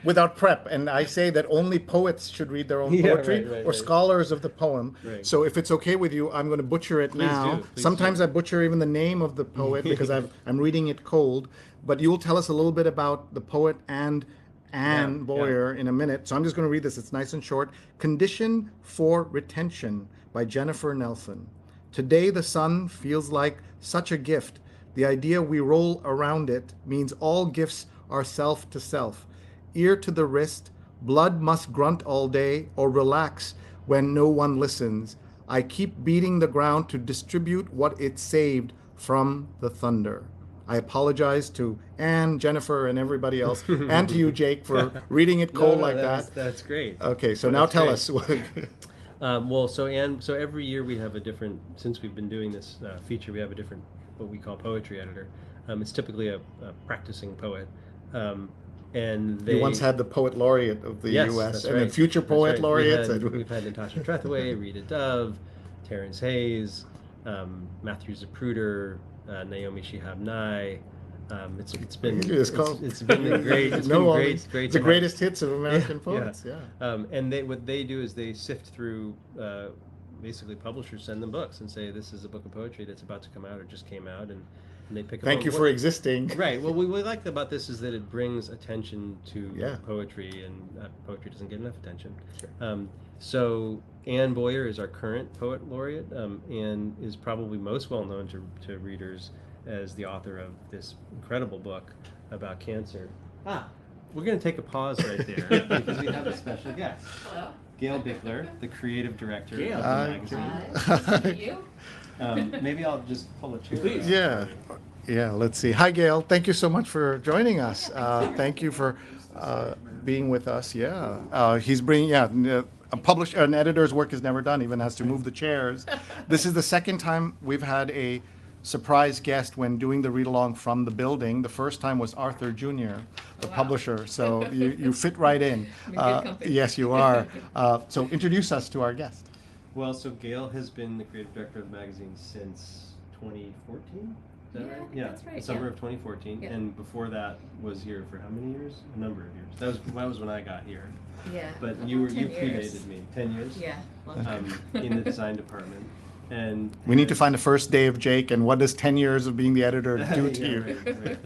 Without prep, and I say that only poets should read their own poetry, or scholars of the poem. Right. So if it's okay with you, I'm going to butcher it now. Sometimes I butcher even the name of the poet because I'm reading it cold. But you'll tell us a little bit about the poet and Anne Boyer in a minute. So I'm just going to read this. It's nice and short. Condition for Retention by Jennifer Nelson. Today the sun feels like such a gift. The idea we roll around it means all gifts are self to self. Ear to the wrist, blood must grunt all day or relax when no one listens. I keep beating the ground to distribute what it saved from the thunder. I apologize to Anne, Jennifer, and everybody else, and to you, Jake, for reading it cold like that. That's great. Okay, so now tell us. Well, so every year we have a different, since we've been doing this feature, we have a different, what we call poetry editor. It's typically a practicing poet. And they once had the poet laureate of the U.S. and then future That's poet right. laureates. We've had Natasha Trethewey, Rita Dove, Terrence Hayes, Matthew Zapruder, Naomi Shihab Nye. It's been the great. It's been great. The greatest hits of American poets. Yeah. And what they do is they sift through. Basically, publishers send them books and say, "This is a book of poetry that's about to come out or just came out," and they pick. Thank you for existing. Right. Well, what we like about this is that it brings attention to poetry, and poetry doesn't get enough attention. Sure. So Anne Boyer is our current poet laureate, and is probably most well known to readers as the author of this incredible book about cancer. We're going to take a pause right there because we have a special guest. Hello. Gail Bichler, the creative director of the magazine. Thank you. Maybe I'll just pull a chair. Please. Yeah. Yeah, let's see. Hi, Gail. Thank you so much for joining us. Thank you for being with us. Yeah, he's bringing. Yeah, an editor's work is never done. Even has to move the chairs. This is the second time we've had a surprise guest when doing the read along from the building. The first time was Arthur Jr., the publisher. So you fit right in. Yes, you are. So introduce us to our guest. Well, so Gail has been the creative director of the magazine since 2014. Is that right? Yeah, that's right. The summer of 2014, Yeah. and before that was here for how many years? A number of years. That was when I got here. Yeah. But About you 10 predated years. me. 10 years. Yeah. Long time. In the design department, and We need to find the first day of Jake, and what does 10 years of being the editor do to Yeah, you? right.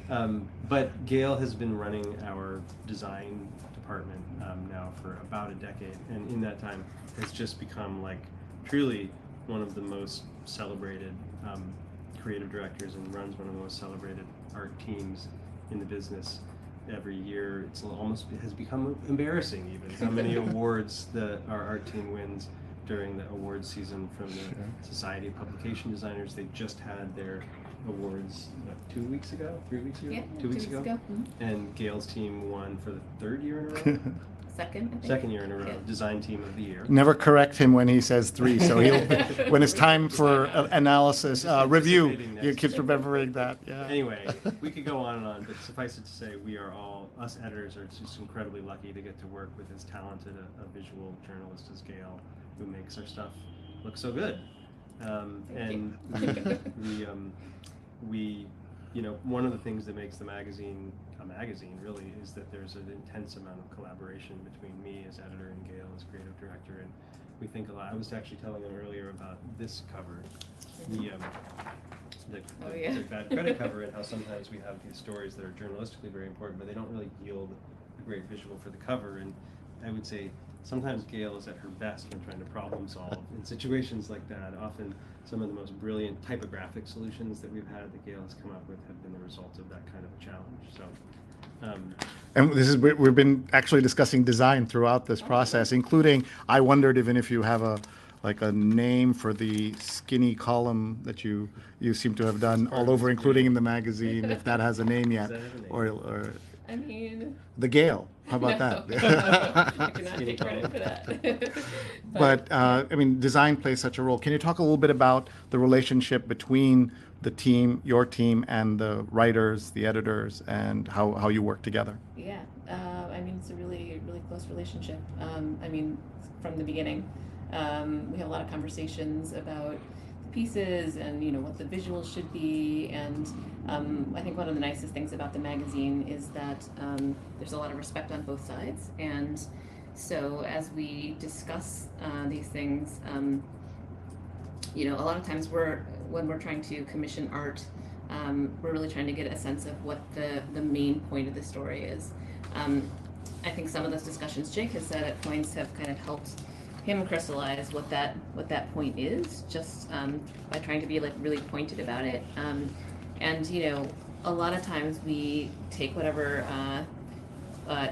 Yeah. But Gail has been running our design department now for about a decade, and in that time has just become like truly one of the most celebrated creative directors, and runs one of the most celebrated art teams in the business. Every year it has become embarrassing even how many awards that our art team wins during the awards season from the Society of Publication Designers. They just had their awards 2 weeks ago, 3 weeks ago, Yeah, 2 weeks ago. Mhm. And Gail's team won for the third year in a row. Second, I think. Second year in a row, Yeah. design team of the year. Never correct him when he says 3. So when it's time for analysis, review, Anticipating he next. keeps remembering that. Yeah. Anyway, we could go on and on, but suffice it to say, us editors are just incredibly lucky to get to work with as talented a visual journalist as Gail, who makes our stuff look so good. And we, one of the things that makes the magazine a magazine really is that there's an intense amount of collaboration between me as editor and Gail as creative director, and we think a lot. I was actually telling them earlier about this cover, the bad credit cover, and how sometimes we have these stories that are journalistically very important, but they don't really yield a great visual for the cover. And I would say sometimes Gail is at her best when trying to problem solve in situations like that. Often some of the most brilliant typographic solutions that we've had that Gail has come up with have been the result of that kind of a challenge. So. And we've been actually discussing design throughout this process, including I wondered even if you have a name for the skinny column that you seem to have done all over, including in the magazine, if that has a name yet, Does that have a name? or I mean, the Gale. How about no. that? I cannot take credit for that. But I mean, design plays such a role. Can you talk a little bit about the relationship between the team, your team, and the writers, the editors, and how you work together? Yeah, I mean, it's a really, really close relationship. I mean, from the beginning, we have a lot of conversations about the pieces and what the visuals should be. And I think one of the nicest things about the magazine is that there's a lot of respect on both sides. And so as we discuss these things, a lot of times when we're trying to commission art, we're really trying to get a sense of what the main point of the story is. I think some of those discussions Jake has said at points have kind of helped him crystallize what that point is, just by trying to be like really pointed about it. And a lot of times we take whatever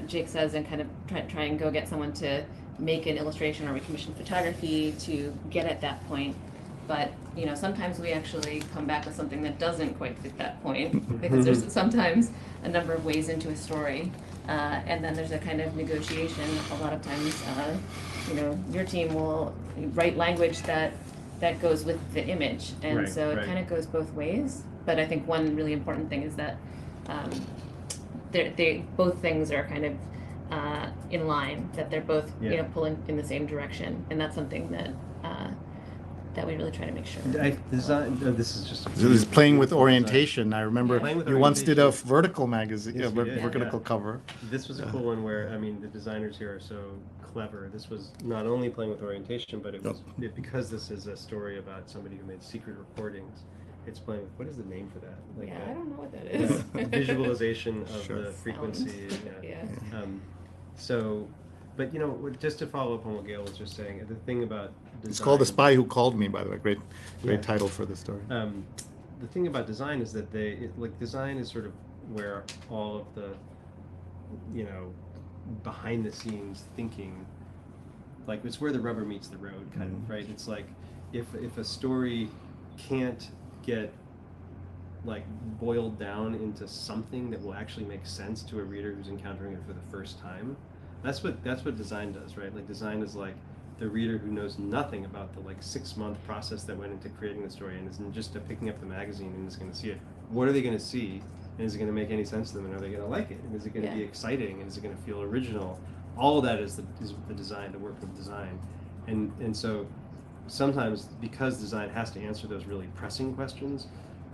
Jake says and kind of try and go get someone to make an illustration, or we commission photography to get at that point. But sometimes we actually come back with something that doesn't quite fit that point, because there's sometimes a number of ways into a story, and then there's a kind of negotiation. A lot of times, your team will write language that goes with the image, and so it kind of goes both ways. But I think one really important thing is that both things are kind of in line, that they're both pulling in the same direction, and that's something that we really try to make sure. This is just. It was playing with orientation. I remember Playing with you once did a orientation. vertical magazine, Yes, we did, vertical yeah. cover. This was a cool one where, the designers here are so clever. This was not only playing with orientation, but because this is a story about somebody who made secret recordings, it's playing with, what is the name for that? Like I don't know what that is. Visualization of Sure. the frequency. Yeah. But just to follow up on what Gail was just saying, the thing about design, It's called The Spy Who Called Me, by the way. Great Yeah. title for the story. The thing about design is that design is sort of where all of the, behind the scenes thinking, like it's where the rubber meets the road, kind of, right? It's like if a story can't get like boiled down into something that will actually make sense to a reader who's encountering it for the first time. That's what design does, right? Like design is like the reader who knows nothing about the like 6-month process that went into creating the story and isn't just picking up the magazine and is going to see it. What are they going to see? And is it going to make any sense to them? And are they going to like it? And is it going to be exciting? And is it going to feel original? All of that is the design, the work of design. And so sometimes because design has to answer those really pressing questions,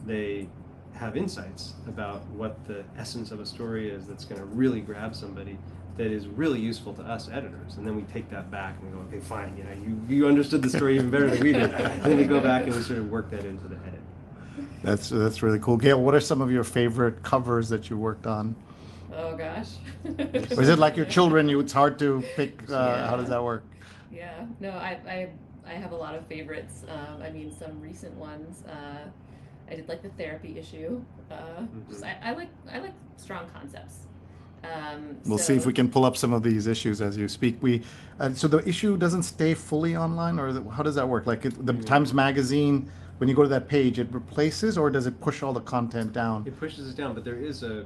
they have insights about what the essence of a story is that's going to really grab somebody, that is really useful to us editors. And then we take that back and we go, okay, fine, you understood the story even better than we did. And then we go back and we sort of work that into the edit. That's really cool. Gail, what are some of your favorite covers that you worked on? Oh gosh. Or is it like your children? It's hard to pick. How does that work? Yeah, no, I have a lot of favorites. I mean, some recent ones. I did like the therapy issue. Just I like strong concepts. We'll see if we can pull up some of these issues as you speak. So the issue doesn't stay fully online, or how does that work? Like the Times Magazine, when you go to that page, it replaces, or does it push all the content down? It pushes it down, but there is a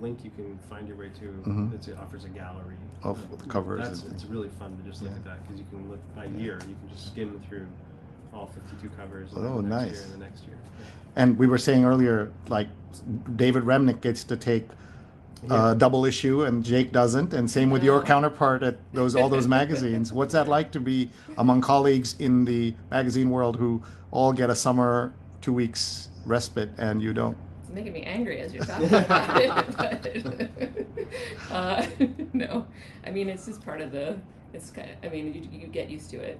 link you can find your way to. It offers a gallery of the covers. It's really fun to just look at that, because you can look by year. You can just skim through all 52 covers. Oh, nice. Year and the next year. And we were saying earlier, like David Remnick gets to take double issue and Jake doesn't, and same with your counterpart at all those magazines. What's that like to be among colleagues in the magazine world who all get a summer 2 weeks respite and you don't? It's making me angry as you're talking about it. But, no, I mean, it's just part of you get used to it.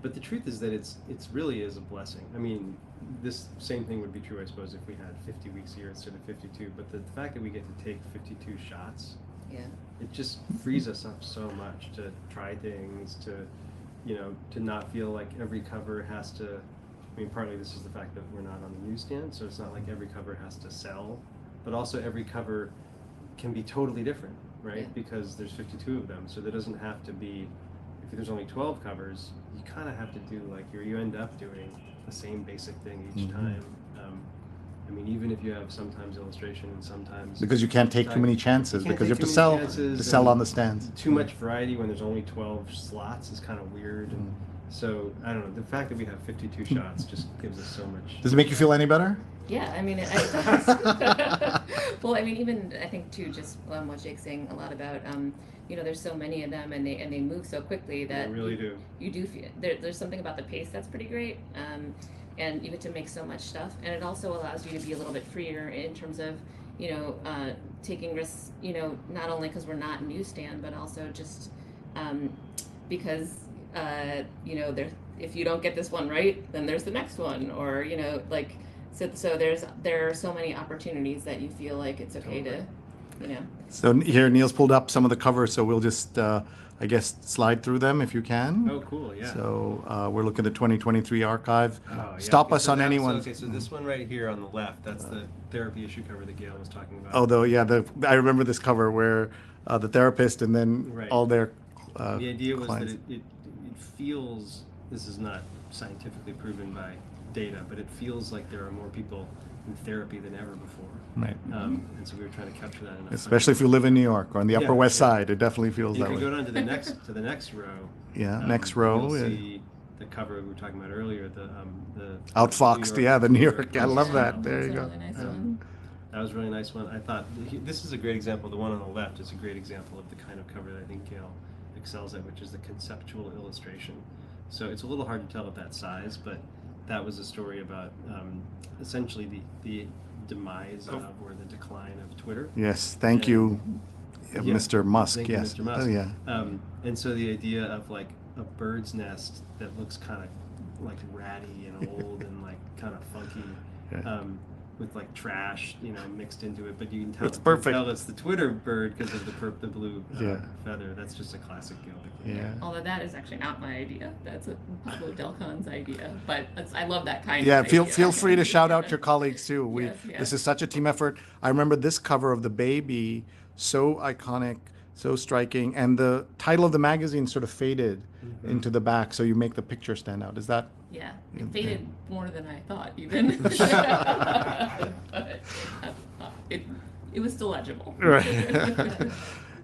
But the truth is that it's really is a blessing. I mean, this same thing would be true, I suppose, if we had 50 weeks a year instead of 52. But the fact that we get to take 52 shots, it just frees us up so much to try things, to not feel like every cover has to. I mean, partly this is the fact that we're not on the newsstand, so it's not like every cover has to sell, but also every cover can be totally different, right? Yeah. Because there's 52 of them, so there doesn't have to be. If there's only 12 covers, you kind of have to do you end up doing the same basic thing each time. I mean, even if you have sometimes illustration and sometimes because you can't take too many chances, because you have to sell on the stands. Too much variety when there's only 12 slots is kind of weird. And so I don't know. The fact that we have 52 shots just gives us so much. Does it make you feel any better? Yeah, I mean, it does. Well, I mean, even I think too, just what Jake's saying a lot about. There's so many of them, and they move so quickly that they really do. You do feel there's something about the pace that's pretty great, and you get to make so much stuff, and it also allows you to be a little bit freer in terms of taking risks. Not only because we're not newsstand, but also just because if you don't get this one right, then there's the next one, or so there are so many opportunities that you feel like it's okay to. So here Neil's pulled up some of the covers, so we'll just I guess slide through them if you can. Oh, cool, yeah. So we're looking at the 2023 archive. Oh, yeah. Stop us on anyone. Okay, so this one right here on the left, that's the therapy issue cover that Gail was talking about. Although, I remember this cover where the therapist and then all their the idea was clients. that it feels, this is not scientifically proven by data, but it feels like there are more people in therapy than ever before. Right. And so we were trying to capture that. Especially if you live in New York or on the Upper West Side, it definitely feels that way. You can go down to the next row. Yeah, next row. You'll see the cover we were talking about earlier, the Outfoxed, the New York. I love that. There you go. Really nice one. That was a really nice one. I thought this is a great example. The one on the left is a great example of the kind of cover that I think Gail excels at, which is the conceptual illustration. So it's a little hard to tell at that size, but that was a story about essentially the demise of or the decline of Twitter. Yes, thank you, Mr. Musk. Thank yes. you, Mr. Musk. Oh, yeah. And so the idea of like a bird's nest that looks kind of like ratty and old and like kind of funky, with like trash, mixed into it, but you can tell it's perfect. Tell it's the Twitter bird because of the blue feather. That's just a classic Gail Bichler. Yeah. Although that is actually not my idea. That's Pablo Delcon's idea. But I love that kind of Yeah, idea. feel free to shout out your colleagues too. Yes. This is such a team effort. I remember this cover of the baby, so iconic, so striking, and the title of the magazine sort of faded into the back, so you make the picture stand out. Is that Yeah, it faded more than I thought, even. But it was still legible. Right.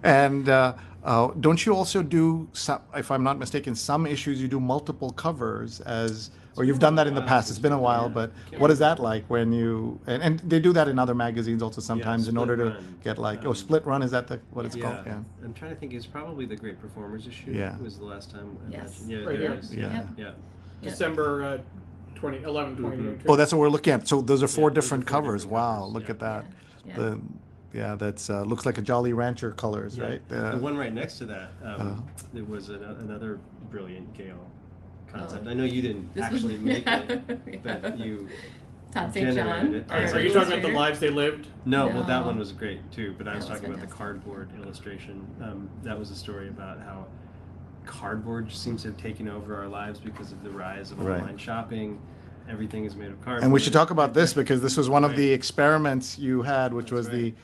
And don't you also do, some, if I'm not mistaken, some issues you do multiple covers as, or you've done that in the past. It's been a while, but what is that like when you, and they do that in other magazines also sometimes in order to get like, split run, is that what it's called? Yeah. I'm trying to think. It's probably the Great Performers issue. Yeah. Was the last time. Yes. Yeah. Right here. Yeah. Yeah. December 2011, 2022. Oh, that's what we're looking at. So those are four Yeah, those are different four covers. different Wow, covers, look yeah. at that. Yeah. That's looks like a Jolly Rancher colors, Yeah. right? The one right next to that, there was another brilliant Gail concept. I know you didn't This was- actually make it, Yeah. but you. Todd St. John. generated it. Are you talking about the lives they lived? No, well, that No. one was great too. But I was That was talking about the fantastic. cardboard illustration. That was a story about how cardboard seems to have taken over our lives because of the rise of Right. online shopping. Everything is made of cardboard. And we should talk about this because this was one of Right. the experiments you had, which was That's right.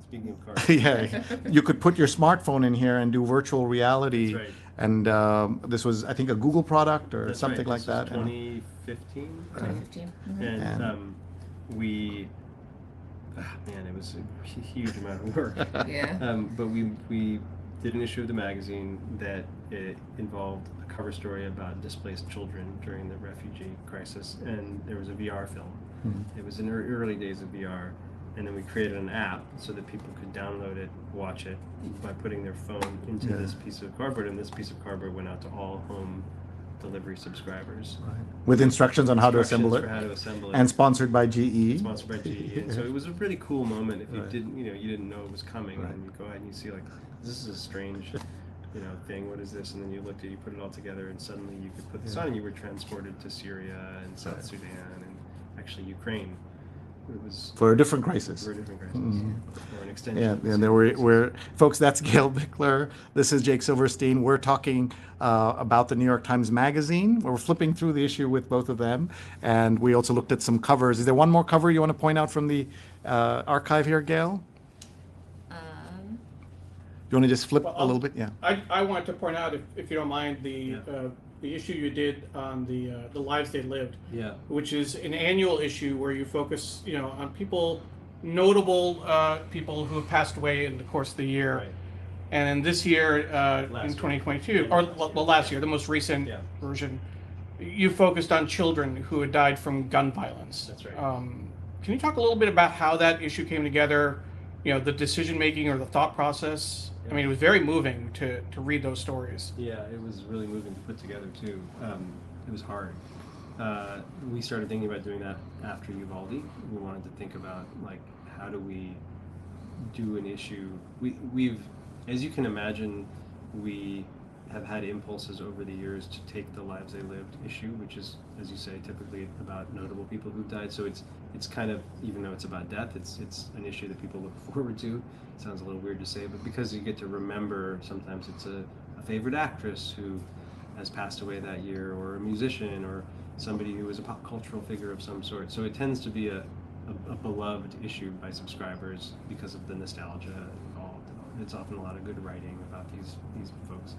Speaking of cardboard. yeah, you could put your smartphone in here and do virtual reality. That's right. And this was, I think, a Google product or That's something right. like This was that. And- 2015. 2015. Mhm. And And- we, man, it was a huge amount of work. Yeah. But we did an issue of the magazine that it involved a cover story about displaced children during the refugee crisis, and there was a VR film. Mhm. It was in the early days of VR, and then we created an app so that people could download it, watch it by putting their phone into Yeah. this piece of cardboard, and this piece of cardboard went out to all home delivery subscribers. with instructions on how to assemble Instructions it. for how to assemble it. And sponsored by GE. Sponsored by GE, and so it was a really cool moment. If you Right. didn't, you didn't know it was coming, Right. and you go ahead and you see like, this is a strange, thing. What is this? And then you looked at, you put it all together, and suddenly you could put this Yeah. on, and you were transported to Syria and South Sudan and actually Ukraine. It was For a different crisis. for a different crisis, Mhm. or an extension. Yeah, of the and same there were, crisis. folks, that's Gail Bichler. This is Jake Silverstein. We're talking about the New York Times Magazine. We're flipping through the issue with both of them. And we also looked at some covers. Is there one more cover you want to point out from the archive here, Gail? You want to just flip Well, a little bit? Yeah. I wanted to point out, if you don't mind, the issue you did on the lives they lived, Yeah. which is an annual issue where you focus, on people, notable people who have passed away in the course of the year. Right. And then this year, Last in year. 2022, or well, last year, the most recent Yeah. version, you focused on children who had died from gun violence. That's right. Can you talk a little bit about how that issue came together? The decision making or the thought process. I mean, it was very moving to read those stories. Yeah, it was really moving to put together too. It was hard. We started thinking about doing that after Uvalde. We wanted to think about like, how do we do an issue? We've, as you can imagine, we have had impulses over the years to take the Lives They Lived issue, which is, as you say, typically about notable people who've died. So it's kind of, even though it's about death, it's an issue that people look forward to. It sounds a little weird to say, but because you get to remember, sometimes it's a favorite actress who has passed away that year, or a musician, or somebody who was a pop cultural figure of some sort. So it tends to be a beloved issue by subscribers because of the nostalgia involved. It's often a lot of good writing about these folks.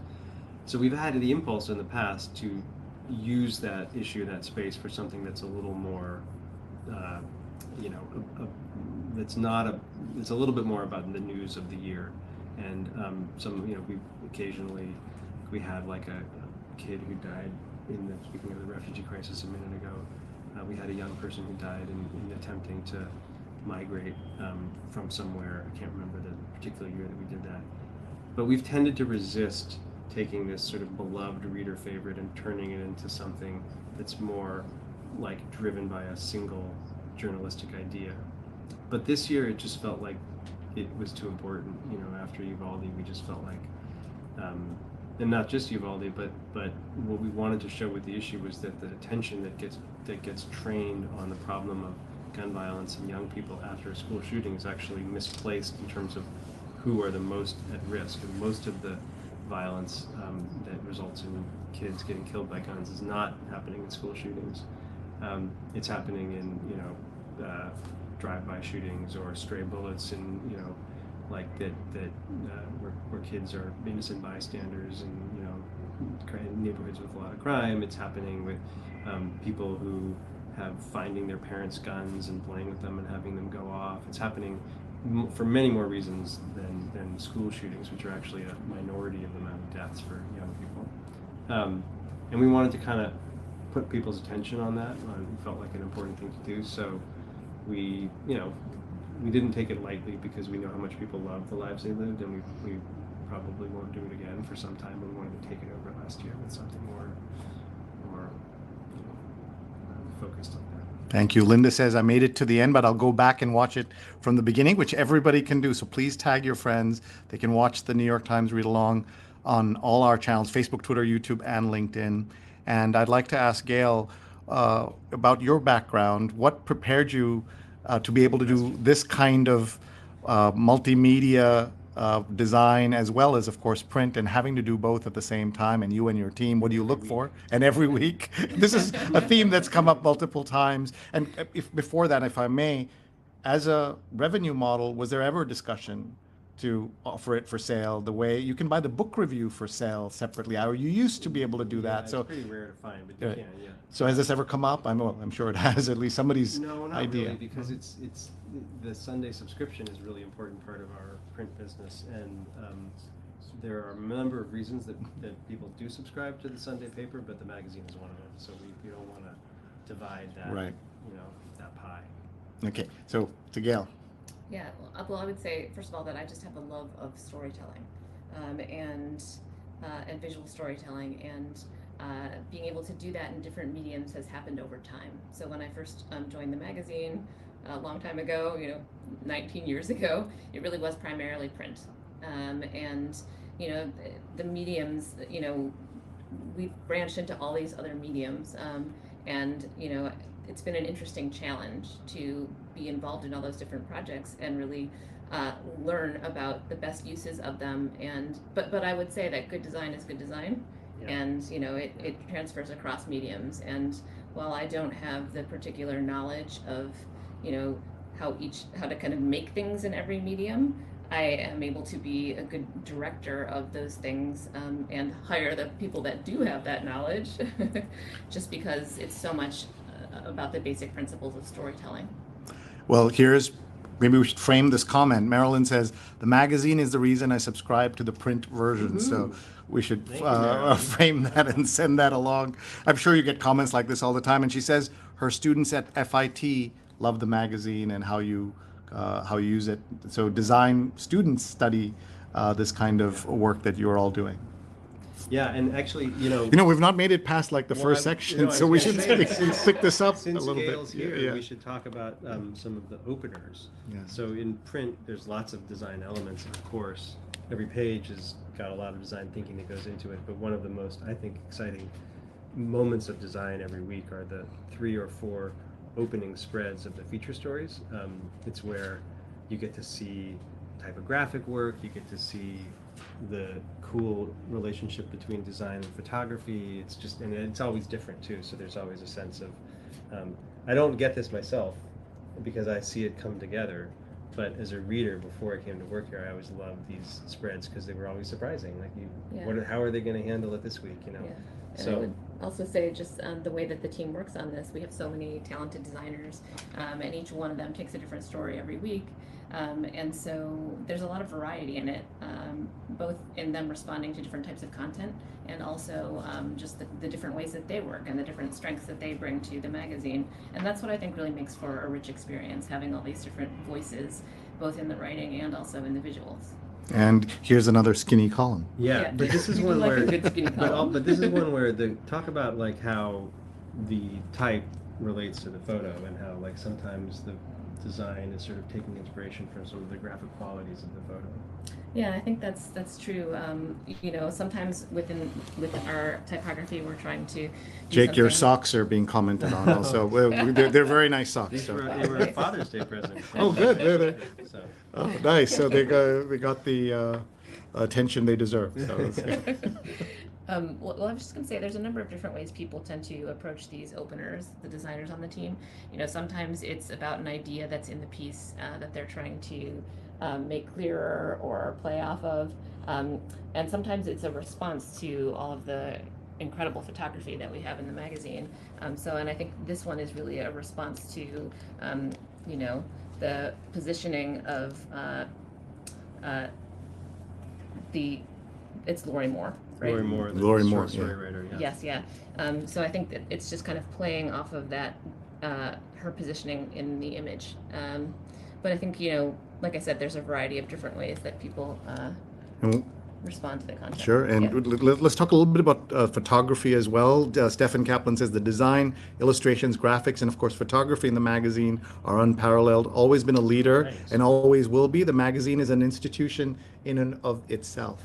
So we've had the impulse in the past to use that issue, that space, for something that's a little more, it's a little bit more about the news of the year. And we had like a kid who died speaking of the refugee crisis a minute ago, we had a young person who died in attempting to migrate from somewhere. I can't remember the particular year that we did that. But we've tended to resist taking this sort of beloved reader favorite and turning it into something that's more like driven by a single journalistic idea. But this year it just felt like it was too important. After Uvalde, we just felt like, and not just Uvalde, but what we wanted to show with the issue was that the attention that gets trained on the problem of gun violence and young people after a school shooting is actually misplaced in terms of who are the most at risk. And most of the violence that results in kids getting killed by guns is not happening in school shootings. It's happening in drive-by shootings or stray bullets, and like that where kids are innocent bystanders, and neighborhoods with a lot of crime. It's happening with people who have finding their parents' guns and playing with them and having them go off. It's happening for many more reasons than school shootings, which are actually a minority of the amount of deaths for young people. And we wanted to kind of put people's attention on that. It felt like an important thing to do. So we didn't take it lightly because we know how much people love the lives they lived, and we probably won't do it again for some time. We wanted to take it over last year with something more focused on that. Thank you. Linda says, I made it to the end, but I'll go back and watch it from the beginning, which everybody can do. So please tag your friends. They can watch the New York Times Read Along on all our channels, Facebook, Twitter, YouTube, and LinkedIn. And I'd like to ask Gail about your background. What prepared you to be able to do this kind of multimedia design, as well as, of course, print, and having to do both at the same time? And you and your team, what do you look for? And every week. This is a theme that's come up multiple times. And before that, if I may, as a revenue model, was there ever a discussion to offer it for sale the way you can buy the book review for sale separately, or you used to be able to do that? It's So pretty rare to find, but you can, yeah. So has this ever come up? I'm sure it has, at least somebody's No, not idea. really, because it's the Sunday subscription is a really important part of our print business, and there are a number of reasons that people do subscribe to the Sunday paper, but the magazine is one of them. So we don't want to divide that, Right. That pie. Okay, so to Gail. Yeah, well, I would say, first of all, that I just have a love of storytelling, and visual storytelling, and being able to do that in different mediums has happened over time. So when I first joined the magazine a long time ago, 19 years ago, it really was primarily print, and the mediums, we've branched into all these other mediums, and it's been an interesting challenge to be involved in all those different projects and really learn about the best uses of them. But I would say that good design is good design, Yeah. and it transfers across mediums. And while I don't have the particular knowledge of how to kind of make things in every medium, I am able to be a good director of those things, and hire the people that do have that knowledge, just because it's so much about the basic principles of storytelling. Well, maybe we should frame this comment. Marilyn says, the magazine is the reason I subscribe to the print version. So we should frame that and send that along. I'm sure you get comments like this all the time. And she says her students at FIT love the magazine and how you use it. So design students study this kind of work that you're all doing. Yeah, and actually, we've not made it past like the first section, so we should pick this up a since little Gail's bit. here, we should talk about some of the openers. Yeah. So in print, there's lots of design elements, of course. Every page has got a lot of design thinking that goes into it, but one of the most, I think, exciting moments of design every week are the 3 or 4 opening spreads of the feature stories. It's where you get to see typographic work, you get to see the cool relationship between design and photography. And it's always different too, so there's always a sense of I don't get this myself because I see it come together, but as a reader before I came to work here, I always loved these spreads because they were always surprising. Like how are they going to handle it this week, Yeah. And So I would also say just the way that the team works on this, we have so many talented designers, and each one of them takes a different story every week. And so there's a lot of variety in it, both in them responding to different types of content, and also just the different ways that they work and the different strengths that they bring to the magazine. And that's what I think really makes for a rich experience, having all these different voices, both in the writing and also in the visuals. And here's another skinny column. Yeah. But this is You one like where a good skinny column. but this is one where talk about like how the type relates to the photo, and how like sometimes the design is sort of taking inspiration from some of the graphic qualities of the photo. Yeah, I think that's true. Sometimes with our typography, we're trying to do Jake, your something- socks are being commented on also. They're very nice socks. These So. were a Father's Day present. Oh, good. So, Oh, nice. So they got the attention they deserve. So that's good. Well, I was just going to say there's a number of different ways people tend to approach these openers, the designers on the team. Sometimes it's about an idea that's in the piece that they're trying to make clearer or play off of. And sometimes it's a response to all of the incredible photography that we have in the magazine. And I think this one is really a response to, the positioning of it's Lori Moore, right? Lori Moore, the Lori short Moore, story yeah. writer. Yeah. Yes, yeah. So I think that it's just kind of playing off of that, her positioning in the image. But I think, like I said, there's a variety of different ways that people And respond to the content. Sure, and Yeah. let's talk a little bit about photography as well. Stefan Kaplan says the design, illustrations, graphics, and of course photography in the magazine are unparalleled. Always been a leader Nice. and always will be. The magazine is an institution in and of itself.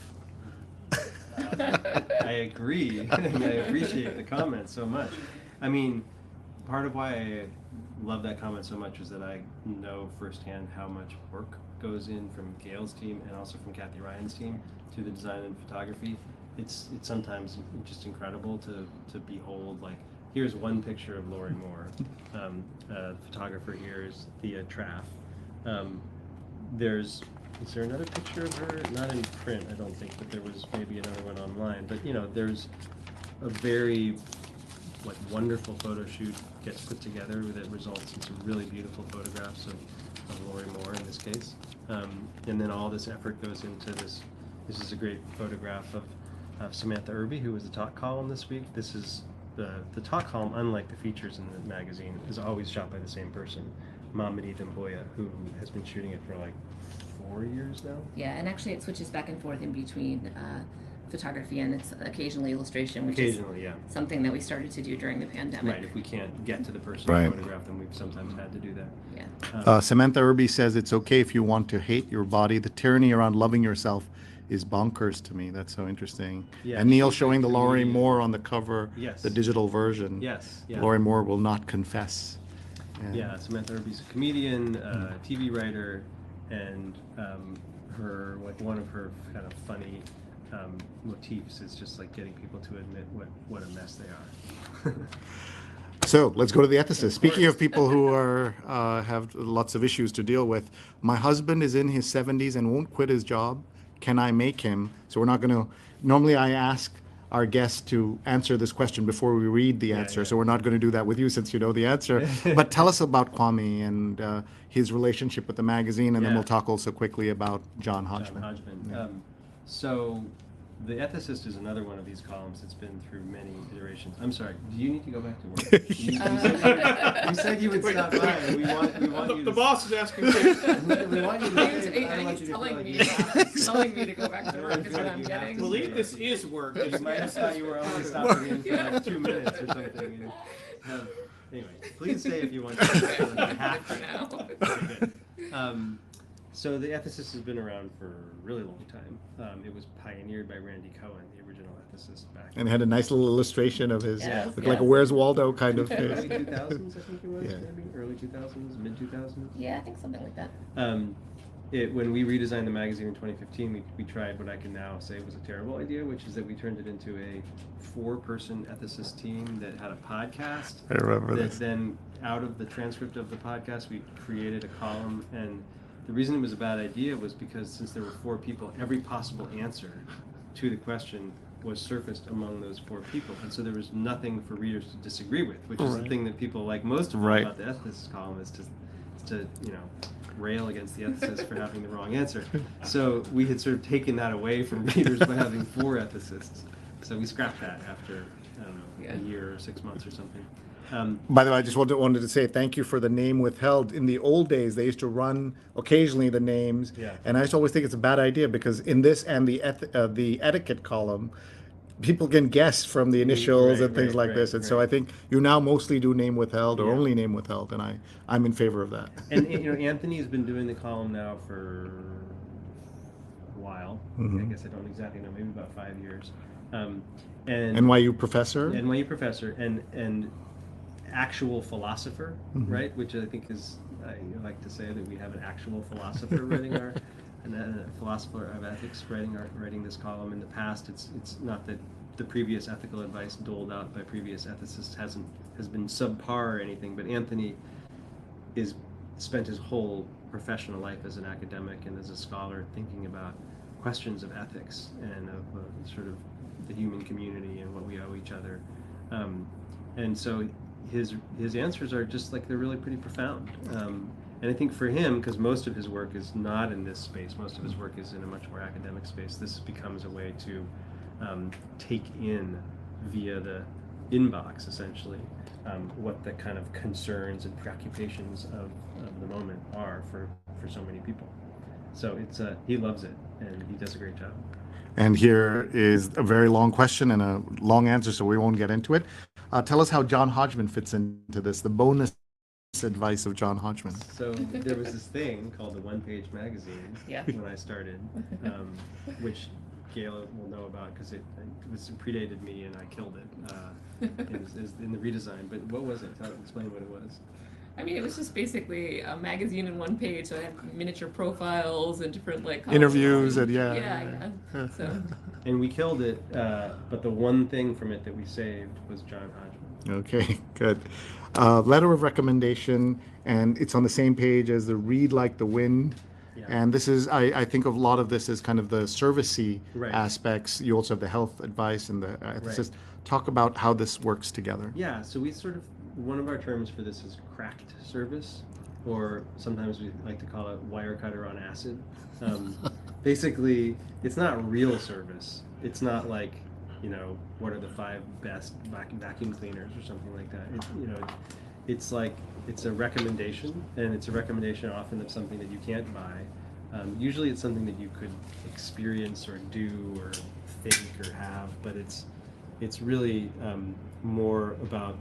I agree, and I appreciate the comment so much. I mean, part of why I love that comment so much is that I know firsthand how much work goes in from Gail's team and also from Kathy Ryan's team to the design and photography. It's sometimes just incredible to behold. Like, here's one picture of Lori Moore. The photographer here is Thea Traff. Is there another picture of her? Not in print, I don't think, but there was maybe another one online. But there's a very wonderful photo shoot gets put together that results in some really beautiful photographs of Lori Moore in this case. And then all this effort goes into this. This is a great photograph of Samantha Irby, who was the talk column this week. This is the talk column, unlike the features in the magazine, is always shot by the same person, Mamadi Damboya, who has been shooting it for 4 years now. Yeah, and actually it switches back and forth in between photography and it's occasionally illustration, which Occasionally, is something that we started to do during the pandemic. Right, if we can't get to the person Right. to photograph them, we've sometimes had to do that. Yeah. Samantha Irby says it's okay if you want to hate your body. The tyranny around loving yourself is bonkers to me. That's so interesting. Yeah, And Neil she's a showing the Lori comedian. Moore on the cover, Yes. the digital version. Yes, yeah. Lori Moore will not confess. And- Yeah, Samantha Irby's a comedian, TV writer, and her one of her kind of funny motifs is just getting people to admit what a mess they are. So let's go to the ethicist. Speaking of people who are have lots of issues to deal with, my husband is in his 70s and won't quit his job. Can I make him? So we're not going to. Normally, I ask our guests to answer this question before we read the answer. yeah. So we're not going to do that with you since you know the answer. But tell us about Kwame and his relationship with the magazine, and then Yeah. we'll talk also quickly about John John Hodgman. Hodgman. Yeah. So the ethicist is another one of these columns that's been through many iterations. I'm sorry, do you need to go back to work? You said you would stop by. And we want you The to, boss is asking questions. we want you to He's, stay, but I don't want he's you to feel telling like me, you- telling me to go back to work is what I'm You have getting. to Believe this is work. You might have thought you were only stopping in for 2 minutes or something. Anyway, please stay if you want to. You have For to. now. Okay. So the ethicist has been around for a really long time. It was pioneered by Randy Cohen, the original ethicist back And had a nice little illustration of his, Yes, looked like a yes. Where's Waldo kind of early face. 2000s, I think it was, Yeah. maybe early 2000s, mid 2000s. Yeah, I think something like that. When we redesigned the magazine in 2015, we tried what I can now say was a terrible idea, which is that we turned it into a 4-person ethicist team that had a podcast. I remember That this. then, out of the transcript of the podcast, we created a column. And the reason it was a bad idea was because since there were 4 people, every possible answer to the question was surfaced among those 4 people. And so there was nothing for readers to disagree with, which is the Right. thing that people like most of all Right. about the ethicist column is to rail against the ethicist for having the wrong answer. So we had sort of taken that away from readers by having 4 ethicists. So we scrapped that after, I don't know, Yeah. a year or 6 months or something. By the way, I just wanted to say thank you for the name withheld. In the old days, they used to run occasionally the names, Yeah. and I used to always think it's a bad idea because in this and the etiquette column, people can guess from the initials Right, and things right, like this. right, And so right. I think you now mostly do name withheld or Yeah. only name withheld, and I'm in favor of that. And Anthony has been doing the column now for a while. Mhm. I guess I don't exactly know, maybe about 5 years. And NYU professor. NYU professor and actual philosopher, Mhm. right? Which I think is, I like to say that we have an actual philosopher writing our, and a philosopher of ethics writing this column. In the past, it's not that the previous ethical advice doled out by previous ethicists has been subpar or anything, but Anthony spent his whole professional life as an academic and as a scholar, thinking about questions of ethics and of sort of the human community and what we owe each other. And so his answers are just like, they're really pretty profound. And I think for him, because most of his work is not in this space, most of his work is in a much more academic space, this becomes a way to take in via the inbox, essentially, what the kind of concerns and preoccupations of the moment are for so many people. So it's he loves it, and he does a great job. And here is a very long question and a long answer, so we won't get into it. Tell us how John Hodgman fits into this, the bonus advice of John Hodgman. So there was this thing called the One Page Magazine when I started, which Gail will know about because it predated me and I killed it in the redesign. But what was it? Explain what it was. I mean, it was just basically a magazine in one page, so I had miniature profiles and different like interviews and yeah. So. And we killed it, but the one thing from it that we saved was John Hodgman. Okay, good. Letter of recommendation, and it's on the same page as the Read Like the Wind. Yeah. And this is, I think of a lot of this as kind of the servicey aspects. You also have the health advice and the ethicist. Talk about how this works together. Yeah, so we sort of, one of our terms for this is cracked service, or sometimes we like to call it wire cutter on acid. Basically, it's not real service. It's not like, what are the 5 best vacuum cleaners or something like that. It's like, it's a recommendation, and it's a recommendation often of something that you can't buy. Usually it's something that you could experience or do or think or have, but it's really more about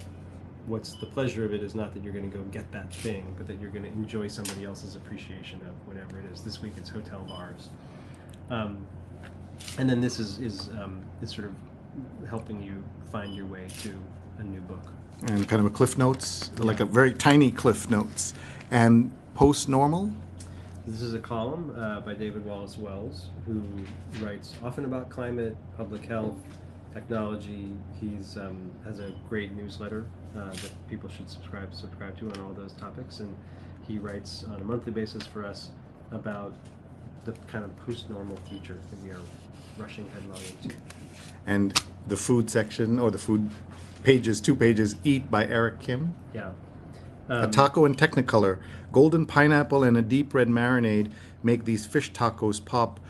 what's the pleasure of it is not that you're going to go get that thing, but that you're going to enjoy somebody else's appreciation of whatever it is. This week it's hotel bars. And then this is sort of helping you find your way to a new book. And kind of a Cliff Notes, like a very tiny Cliff Notes. And Post-Normal? This is a column by David Wallace Wells, who writes often about climate, public health, technology. He's has a great newsletter that people should subscribe to on all those topics, and he writes on a monthly basis for us about the kind of post-normal future that we are rushing headlong into. And the food section, or the food pages, 2 pages, Eat by Eric Kim. Yeah. A taco in Technicolor. Golden pineapple and a deep red marinade make these fish tacos pop.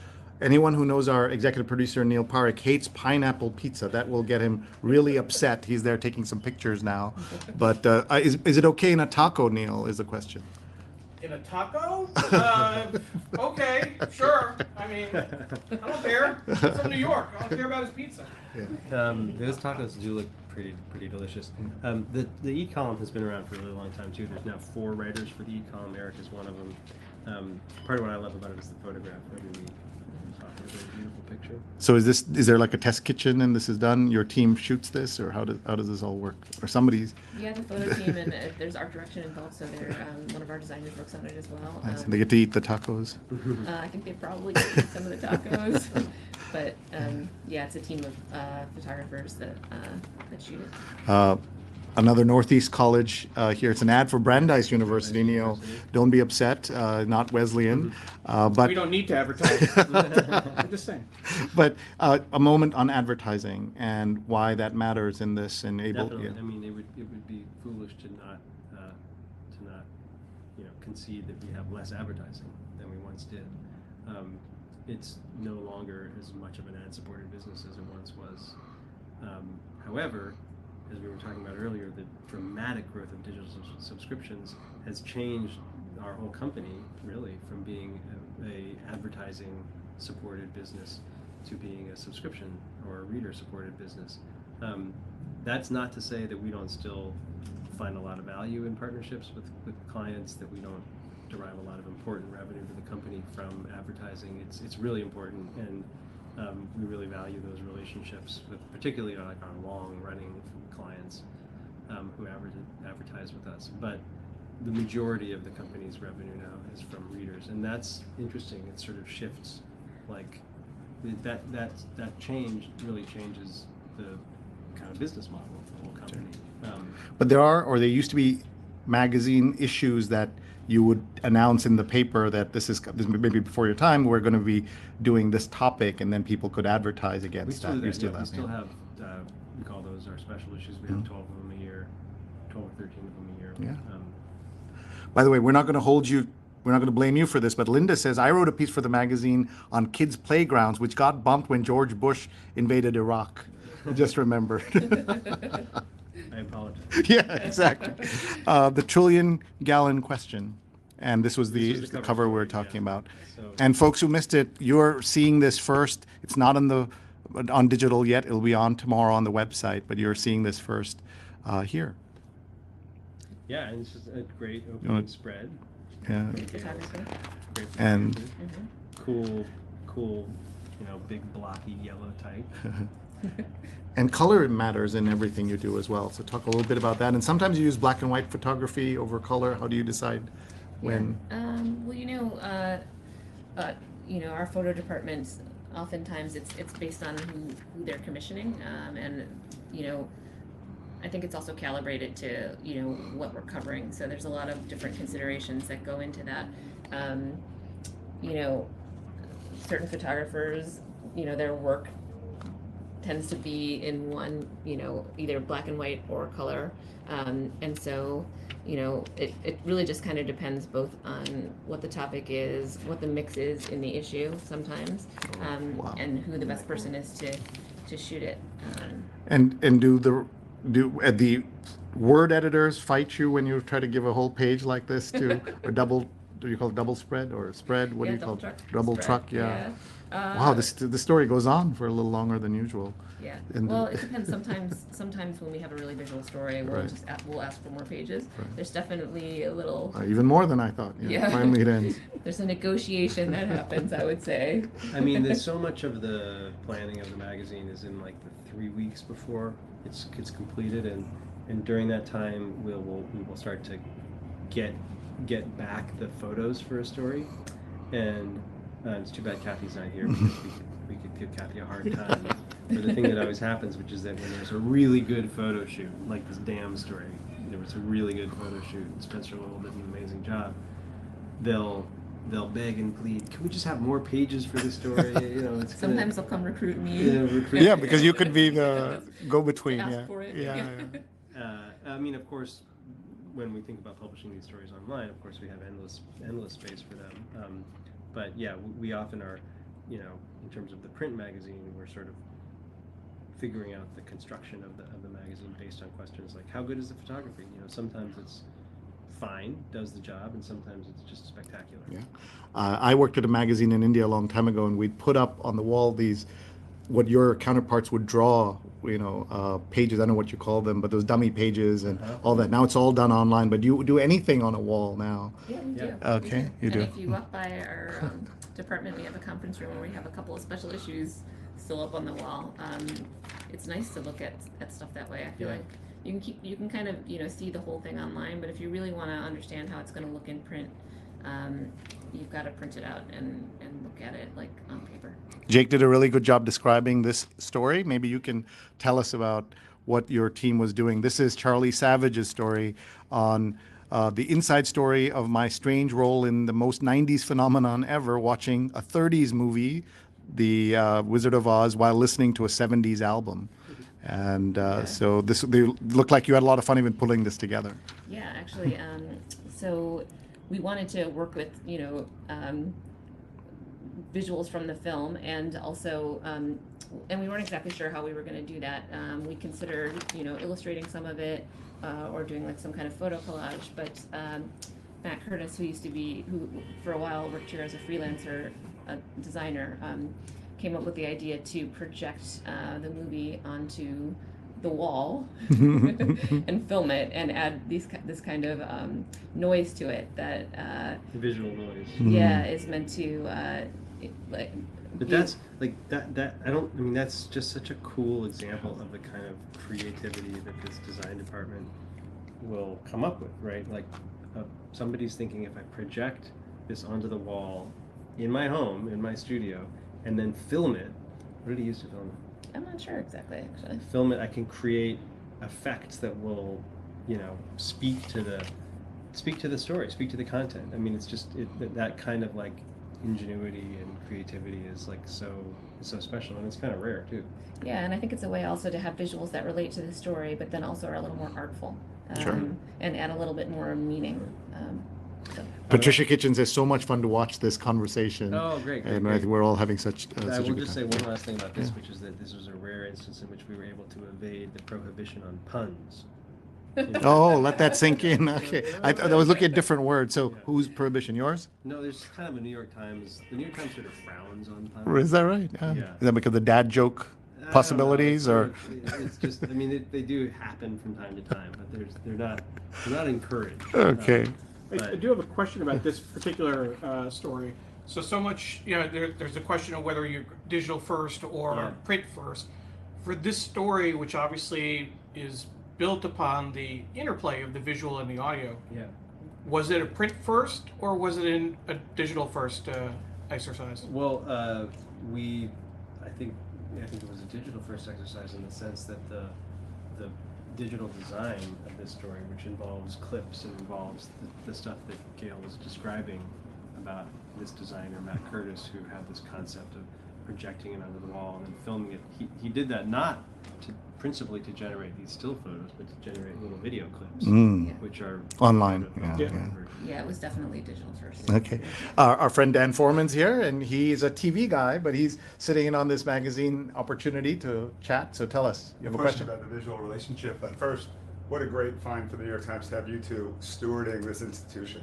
Anyone who knows our executive producer, Neil Parekh, hates pineapple pizza. That will get him really upset. He's there taking some pictures now. But is it okay in a taco, Neil, is the question. In a taco? Okay, sure. I mean, I don't care. I'm from New York. I don't care about his pizza. Yeah. Those tacos do look pretty delicious. The e-column has been around for a really long time too. There's now 4 writers for the e-column. Eric is one of them. Part of what I love about it is the photograph every week. It's a very beautiful picture. So is there like a test kitchen and this is done? Your team shoots this, or how does this all work? Or somebody's? Yeah, the photo team, and there's art direction involved, so they're one of our designers works on it as well. Nice. And they get to eat the tacos. I think they probably get to eat some of the tacos, but yeah, it's a team of photographers that shoot it. Another Northeast college here. It's an ad for Brandeis University, Neil. Don't be upset, not Wesleyan. But we don't need to advertise. I'm just saying. But a moment on advertising and why that matters in this and able. Definitely. Yeah. I mean, it would be foolish to not concede that we have less advertising than we once did. It's no longer as much of an ad-supported business as it once was. However, as we were talking about earlier, the dramatic growth of digital subscriptions has changed our whole company, really, from being a advertising supported business to being a subscription or a reader supported business. That's not to say that we don't still find a lot of value in partnerships with clients, that we don't derive a lot of important revenue to the company from advertising. It's really important, and we really value those relationships, particularly like our long-running clients who advertise with us. But the majority of the company's revenue now is from readers, and that's interesting. It sort of shifts, like that change really changes the kind of business model of the whole company. But there used to be magazine issues that you would announce in the paper that this maybe before your time, we're going to be doing this topic, and then people could advertise against We still, that. we still have, we call those our special issues. We have 12 of them a year, 12 or 13 of them a year. Yeah. By the way, we're not going to hold you, we're not going to blame you for this, but Linda says, I wrote a piece for the magazine on kids' playgrounds, which got bumped when George Bush invaded Iraq. I just remembered. I apologize. Yeah, exactly. The trillion-gallon question. And this was the cover we were talking about. So, And folks who missed it, you're seeing this first. It's not on digital yet. It'll be on tomorrow on the website, but you're seeing this first here. yeah, and it's just a great opening spread. Yeah. Great photography. Great And- photography. Cool, big blocky yellow type. And color matters in everything you do as well. So talk a little bit about that. And sometimes you use black and white photography over color. How do you decide when? Well, our photo department, oftentimes it's based on who they're commissioning, and I think it's also calibrated to what we're covering. So there's a lot of different considerations that go into that. Certain photographers, their work tends to be in one, either black and white or color, and so it really just kind of depends both on what the topic is, what the mix is in the issue sometimes, Wow. and who the best person is to shoot it. And do the word editors fight you when you try to give a whole page like this to or double? Do you call it double spread or spread? What do you call it? Double Spread, truck. Yeah. Wow, the story goes on for a little longer than usual. Yeah. And Well, it depends. Sometimes when we have a really visual story, we'll Right. we'll ask for more pages. Right. There's definitely a little. Even more than I thought. Yeah. Finally it ends. There's a negotiation that happens, I would say. I mean, there's so much of the planning of the magazine is in like the 3 weeks before it's completed, and during that time we will start to get back the photos for a story, and it's too bad Kathy's not here because we could give Kathy a hard time for the thing that always happens, which is that when there's a really good photo shoot, like this dam story, there was a really good photo shoot, and Spencer Lowell did an amazing job. They'll beg and plead, can we just have more pages for this story? It's Sometimes they'll come recruit me. Yeah, because you could be the go-between. Ask Yeah. for it. Yeah. I mean, of course, when we think about publishing these stories online, of course we have endless space for them. But yeah, we often are, in terms of the print magazine, we're sort of figuring out the construction of the magazine based on questions like how good is the photography? Sometimes it's fine, does the job, and sometimes it's just spectacular. Yeah. I worked at a magazine in India a long time ago, and we'd put up on the wall these, what your counterparts would draw, pages, I don't know what you call them, but those dummy pages and all that. Now it's all done online, but you do anything on a wall now. Yeah, we do. Okay, you and do. if you walk by our department, we have a conference room where we have a couple of special issues still up on the wall. It's nice to look at stuff that way. I feel like you can kind of see the whole thing online, but if you really want to understand how it's going to look in print, you've got to print it out and look at it like on paper. Jake did a really good job describing this story. Maybe you can tell us about what your team was doing. This is Charlie Savage's story on the inside story of my strange role in the most 90s phenomenon ever, watching a 30s movie, The Wizard of Oz, while listening to a 70s album. And so they looked like you had a lot of fun even pulling this together. Yeah, actually, so we wanted to work with, visuals from the film, and also, and we weren't exactly sure how we were going to do that. We considered, illustrating some of it, or doing like some kind of photo collage, but Matt Curtis, who for a while worked here as a freelancer, a designer, came up with the idea to project the movie onto the wall and film it and add this kind of noise to it that The visual noise. is meant to But that's like that that's just such a cool example of the kind of creativity that this design department will come up with, right? Like somebody's thinking, if I project this onto the wall in my home, in my studio, and then film it, what did he use to film it? I'm not sure exactly, actually. Film it, I can create effects that will, speak to speak to the story, speak to the content. I mean, it's just that kind of like ingenuity and creativity is like so special, and it's kind of rare too. Yeah, and I think it's a way also to have visuals that relate to the story, but then also are a little more artful, Sure. and add a little bit more meaning. So. Patricia Kitchen says, so much fun to watch this conversation. Oh, great. And I think we're all having such I a will good just say time. one last thing about this, which is that this was a rare instance in which we were able to evade the prohibition on puns. Oh, let that sink in. Okay. I was looking at different words. So whose prohibition? Yours? No, there's kind of a New York Times. The New York Times sort of frowns on Or puns. is that right? Yeah. Is that because of the dad joke I don't know, possibilities, or? it's just, I mean, they do happen from time to time, but they're not encouraged. Okay. I do have a question about this particular story. So much, there's a question of whether you're digital first or print first. For this story, which obviously is built upon the interplay of the visual and the audio, was it a print first or was it a digital first exercise? Well, I think it was a digital first exercise in the sense that the digital design of this story, which involves clips and involves the stuff that Gail was describing about this designer, Matt Curtis, who had this concept of projecting it onto the wall and then filming it. He did that not principally to generate these still photos, but to generate little video clips, which are Online. Yeah, it was definitely digital first. Okay. Our friend Dan Forman's here, and he's a TV guy, but he's sitting in on this magazine opportunity to chat. So tell us, you have a question? About the visual relationship. But first, what a great find for the New York Times to have you two stewarding this institution.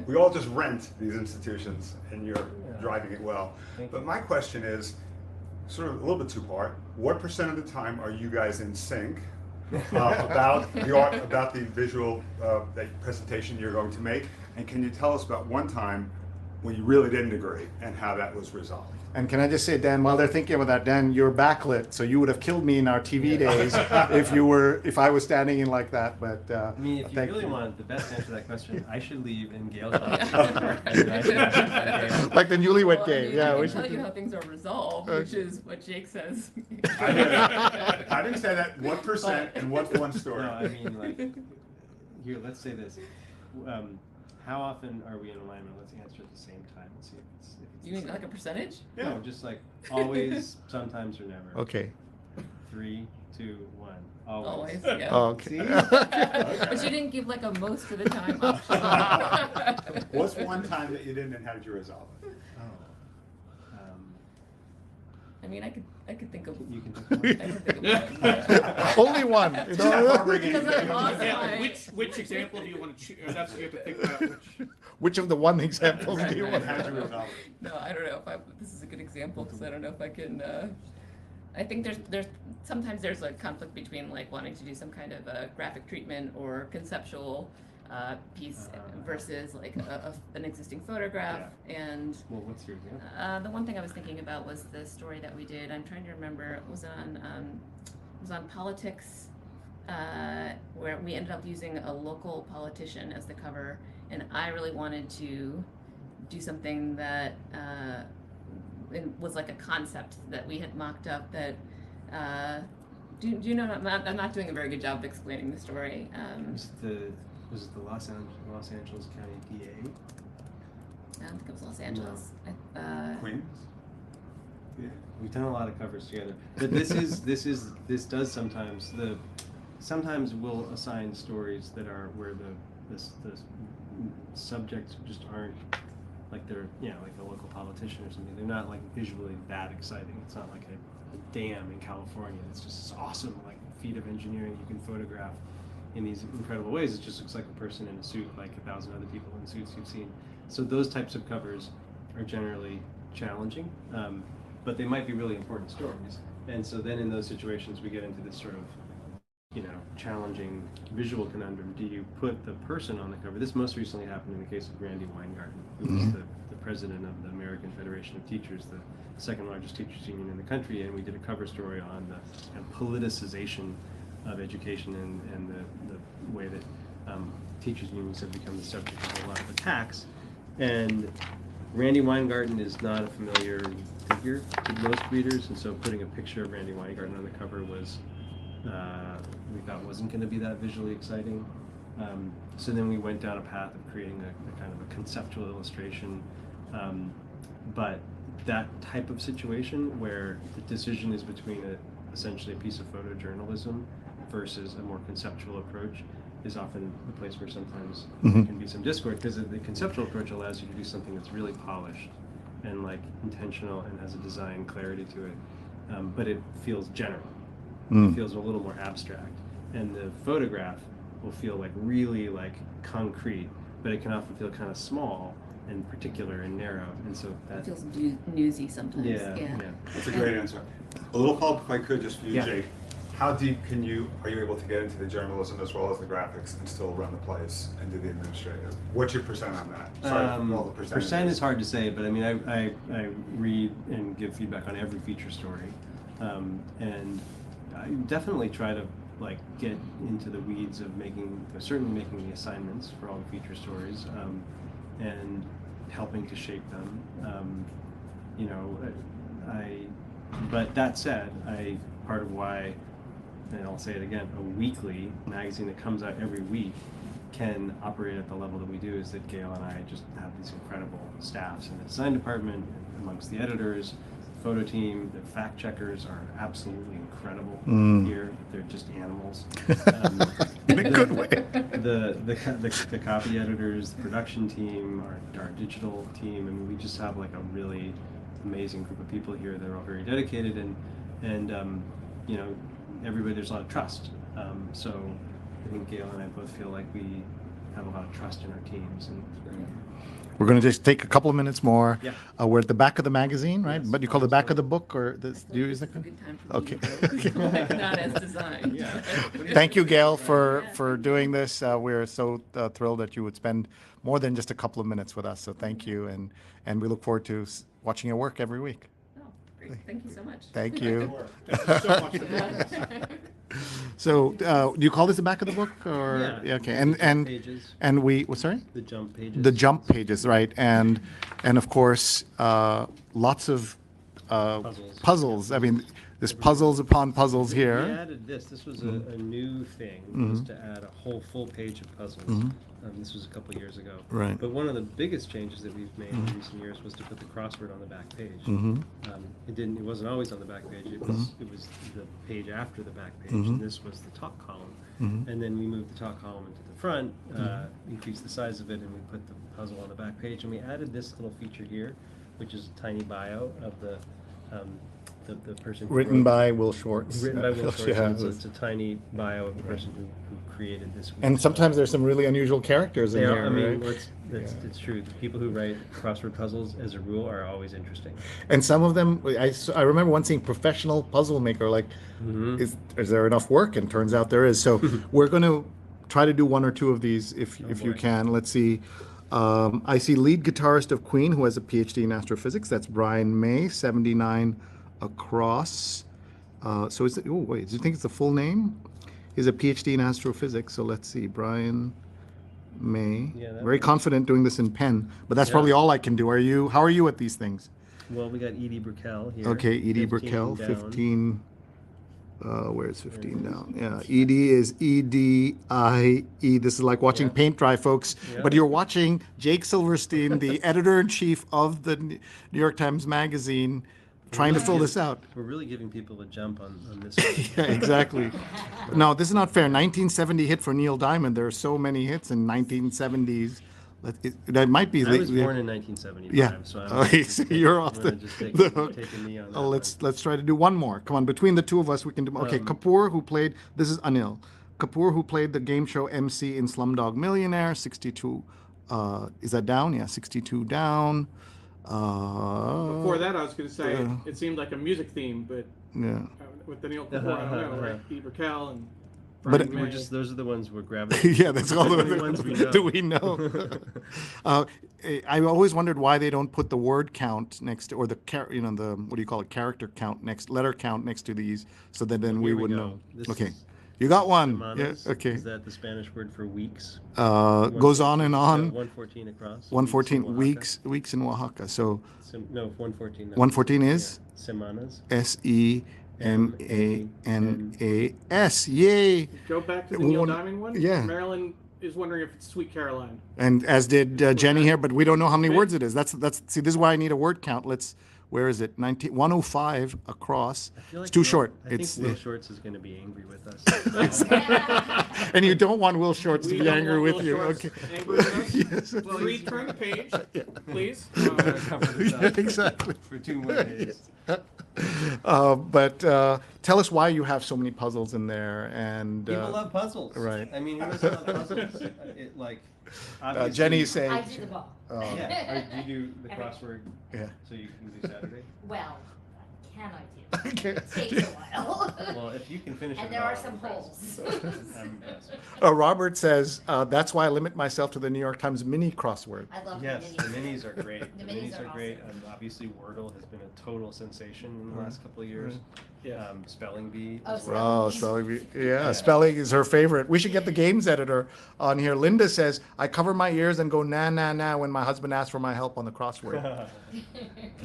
We all just rent these institutions, and you're driving it well. But my question is sort of a little bit two-part. What % of the time are you guys in sync about the art, about the visual presentation you're going to make? And can you tell us about one time when you really didn't agree and how that was resolved? And can I just say, Dan, while they're thinking about that, Dan, you're backlit, so you would have killed me in our TV days if I was standing in like that. But I mean, if you thank really you. want the best answer to that question, I should leave and Gail should. Like the newlywed game. I We can tell should you how things are resolved, which is what Jake says. I didn't say that. What % and what's one story? No, I mean, like, here, let's say this. How often are we in alignment? Let's answer at the same time and see if it's You mean like a percentage? No, just like always, sometimes, or never. Okay. 3, 2, 1. Always. Always, yeah. Oh, okay. See? But you didn't give like a most of the time option. What's one time that you didn't, and how did you resolve it? I mean, I could think of. You can I could think of one. Only one. Because I lost Yeah, my. which example do you want to choose? That's what you have to think about. Which of the one examples do you want? How did you resolve it? No, I don't know if this is a good example because I don't know if I can. I think there's sometimes there's a conflict between like wanting to do some kind of a graphic treatment or conceptual piece versus like an existing photograph. And Well, what's your example? the one thing I was thinking about was the story that we did. I'm trying to remember. It was on politics, where we ended up using a local politician as the cover, and I really wanted to do something that it was like a concept that we had mocked up. That do you know? I'm not doing a very good job of explaining the story. Was it the Los Angeles County DA? I don't think it was Los Angeles. Queens? Yeah, we've done a lot of covers together. But this does sometimes we'll assign stories that are where the subjects just aren't like they're like a local politician or something. They're not like visually that exciting. It's not like a dam in California. It's just this awesome like feat of engineering you can photograph in these incredible ways. It just looks like a person in a suit, like 1,000 other people in suits you've seen. So those types of covers are generally challenging, but they might be really important stories. And so then in those situations, we get into this sort of, challenging visual conundrum. Do you put the person on the cover? This most recently happened in the case of Randy Weingarten, who was the president of the American Federation of Teachers, the second largest teachers union in the country, and we did a cover story on the kind of politicization of education and the way that teachers unions have become the subject of a lot of attacks. And Randy Weingarten is not a familiar figure to most readers, and so putting a picture of Randy Weingarten on the cover was we thought wasn't going to be that visually exciting. So then we went down a path of creating a kind of a conceptual illustration, but that type of situation where the decision is between essentially a piece of photojournalism versus a more conceptual approach is often the place where sometimes there can be some discord, because the conceptual approach allows you to do something that's really polished and like intentional and has a design clarity to it, but it feels general. It feels a little more abstract, and the photograph will feel like really like concrete, but it can often feel kind of small and particular and narrow, and so that It feels newsy sometimes. yeah. That's a great answer. A little follow-up, if I could, just for you, Yeah. Jake. How deep are you able to get into the journalism as well as the graphics and still run the place and do the administrative? What's your percent on that? Sorry for all the percentages. Percent is hard to say, but I mean, I read and give feedback on every feature story, and I definitely try to like get into the weeds of certainly making the assignments for all the feature stories, and helping to shape them. But that said, part of why, and I'll say it again, a weekly magazine that comes out every week can operate at the level that we do is that Gail and I just have these incredible staffs in the design department, amongst the editors, photo team. The fact checkers are absolutely incredible here. They're just animals. In a good way. The copy editors, the production team, our digital team. I mean, we just have like a really amazing group of people here. They're all very dedicated, and everybody, there's a lot of trust. So I think Gail and I both feel like we have a lot of trust in our teams. And We're going to just take a couple of minutes more. Yeah. We're at the back of the magazine, right? Yes. But you call the back of the book, or this? Do you use It's that? a good time for Okay. me to go, like, not as designed. Yeah. Thank you, Gail, for doing this. We're so thrilled that you would spend more than just a couple of minutes with us. So thank you, and we look forward to watching your work every week. Oh, great. Thank you so much. Thank you. Thank you so much for doing this. So, do you call this the back of the book, or Yeah. okay? Pages. And we sorry, The jump pages. the jump pages, right? And of course, lots of puzzles. I mean, there's puzzles upon puzzles We here. added this. This was a new thing, was to add a whole full page of puzzles. This was a couple years ago. Right. But one of the biggest changes that we've made in recent years was to put the crossword on the back page. It wasn't always on the back page. It was the page after the back page, and this was the talk column. And then we moved the talk column into the front, increased the size of it, and we put the puzzle on the back page. And we added this little feature here, which is a tiny bio of the person who Written wrote- by Will Schwartz. Written by Will Schwartz. Yeah, It's a tiny bio of the person who created this. and sometimes there's some really unusual characters in they are. here. I mean, right? it's true. The people who write crossword puzzles, as a rule, are always interesting. And some of them, I remember once seeing professional puzzle maker. Like, is there enough work? And turns out there is. So we're going to try to do one or two of these if you boy. can. Let's see. I see lead guitarist of Queen who has a PhD in astrophysics. That's Brian May, 79 across. So is it? Oh wait, do you think it's the full name? He's a PhD in astrophysics. So let's see, Brian May. Yeah, that Very works. confident doing this in pen, but that's Yeah. probably all I can do. How are you at these things? Well, we got Edie Brickell here. Okay, Edie 15 Brickell, down. 15. Where's 15 down? Yeah, Edie is EDIE. This is like watching Yeah. paint dry, folks. Yeah. But you're watching Jake Silverstein, the editor-in-chief of the New York Times Magazine, trying to fill this out. We're really giving people a jump on this. Yeah, exactly. No, this is not fair. 1970 hit for Neil Diamond. There are so many hits in 1970s. That might be. I was born in 1975, Yeah. so Okay, so you're off I'm the, gonna just take a knee on that. Oh, let's try to do one more. Come on, between the two of us, we can do. Okay, Kapoor, who played. This is Anil. Kapoor, who played the game show MC in Slumdog Millionaire. 62. Is that down? Yeah, 62 down. Before that, I was going to say it seemed like a music theme, but Yeah. with the Neil Kapoor, I don't know, right? Edie Brickell and But Brian We're May. just those are the ones we're grabbing. Yeah, that's all the ones we know. do we know. I always wondered why they don't put the word count next to, or the the what do you call it, character count next, letter count next to these, so that then we Here we would go. know. This Okay, is you got one. Semanas. Yeah. Okay. Is that the Spanish word for weeks? Goes on and on. 114 across. 114 weeks. weeks in Oaxaca. So No, 114. no. 114 is Yeah. Semanas. SEMANAS. Yay! Go back to the Neil One- Diamond one. yeah. Marilyn is wondering if it's Sweet Caroline. And as did Jenny here, but we don't know how many words it is. That's see, this is why I need a word count. Where is it? 105 across. It's too short. I think Will Shortz is going to be angry with us. And you don't want Will Shortz to be angry with you. Shorts Okay. angry with us. Yes. Sree, turn the page, please. Yeah, exactly. For 2 more days. But tell us why you have so many puzzles in there. And People love puzzles. right. I mean, who doesn't love puzzles? Obviously- Jenny's saying. I do them all. Yeah. Do you do the Every- crossword Yeah. so you can do Saturday? Well, can I do? Okay. It takes a while. Well, if you can finish it. And there all, are I'm some impressed. holes. I'm impressed. Robert says that's why I limit myself to the New York Times mini crossword. I love Yes, the the minis are great. The The minis minis are are great. Obviously, Wordle has been a total sensation in the last couple of years. Yeah. Spelling Bee. Oh, as well. Oh, spelling. Yeah, spelling is her favorite. We should get the games editor on here. Linda says, I cover my ears and go nah, nah, nah when my husband asks for my help on the crossword.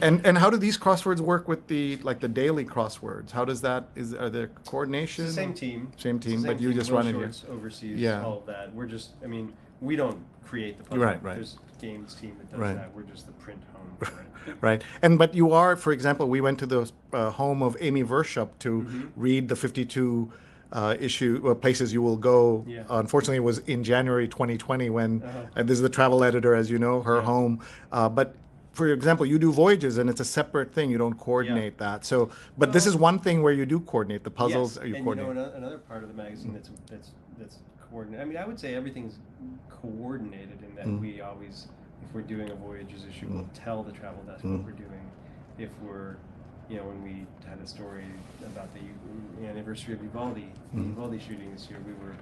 And how do these crosswords work with the daily crosswords? How does that, are there coordination? It's the same team. Same team, It's the but you team. just Will run it here. Shortz oversees Yeah. all of that. We're just, I mean, we don't create the puzzle. Right. There's a games team that does Right. that. We're just the print home for it. Right. But you are, for example, we went to the home of Amy Verschup to read the 52 places you will go. Yeah. Unfortunately, it was in January 2020 when this is the travel editor, as you know, her home. But for example, you do voyages and it's a separate thing. You don't coordinate that. So, but this is one thing where you do coordinate the puzzles. Yes. You And coordinate. another part of the magazine that's coordinated. I mean, I would say everything's coordinated in that we always, if we're doing a voyages issue, we'll tell the travel desk what we're doing. If we're, when we had a story about the anniversary of Vivaldi, the Vivaldi shooting this year, we were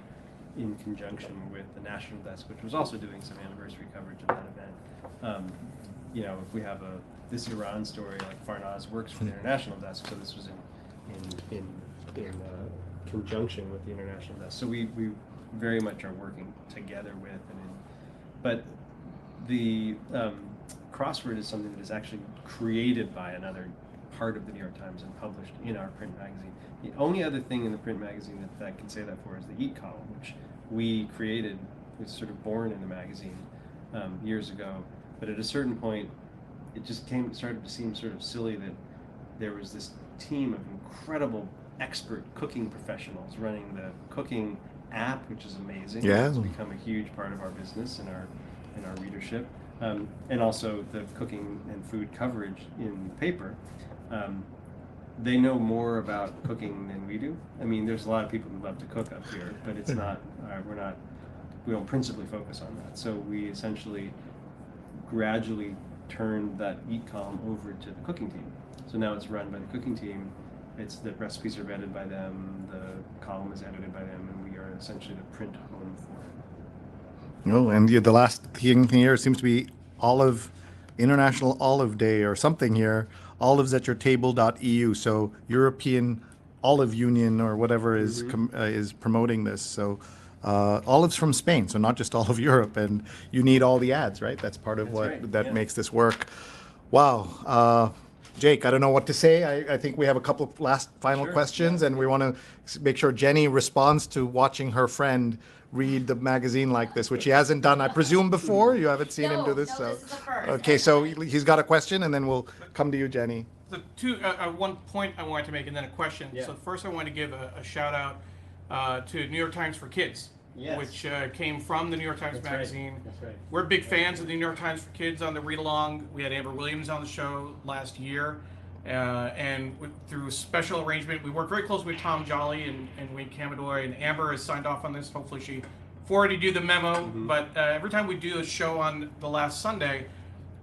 in conjunction with the national desk, which was also doing some anniversary coverage of that event. If we have this Iran story, like Farnaz works for the international desk, so this was in conjunction with the international desk. So we very much are working together with but the crossword is something that is actually created by another part of the New York Times and published in our print magazine. The only other thing in the print magazine that I can say that for is the Eat column, which we created, was sort of born in the magazine years ago. But at a certain point, it just started to seem sort of silly that there was this team of incredible expert cooking professionals running the cooking app, which is amazing. Yeah. It's become a huge part of our business and our readership, and also the cooking and food coverage in the paper. They know more about cooking than we do. I mean, there's a lot of people who love to cook up here, but it's not. We don't principally focus on that. So we essentially gradually turned that Eat column over to the cooking team. So now it's run by the cooking team. The recipes are vetted by them, the column is edited by them, and we are essentially the print home for it. And the last thing here seems to be International Olive Day or something here. Olives at your table.eu. So European Olive Union or whatever is promoting this. So olives from Spain, so not just all of Europe, and you need all the ads, right? That's part of makes this work. Wow. Jake, I don't know what to say. I think we have a couple of final questions, and we want to make sure Jenny responds to watching her friend read the magazine like this, which he hasn't done, I presume, before. You haven't seen him do this. No, this is the first. Okay, so he's got a question, and then we'll come to you, Jenny. So one point I wanted to make and then a question. Yeah. So first I want to give a shout out to New York Times for Kids, which came from the New York Times Magazine. That's right. We're big fans of the New York Times for Kids on the read along. We had Amber Williams on the show last year, and through special arrangement, we worked very closely with Tom Jolly and Wayne Camadoy, and Amber has signed off on this. Hopefully she forwarded you the memo. But every time we do a show on the last Sunday,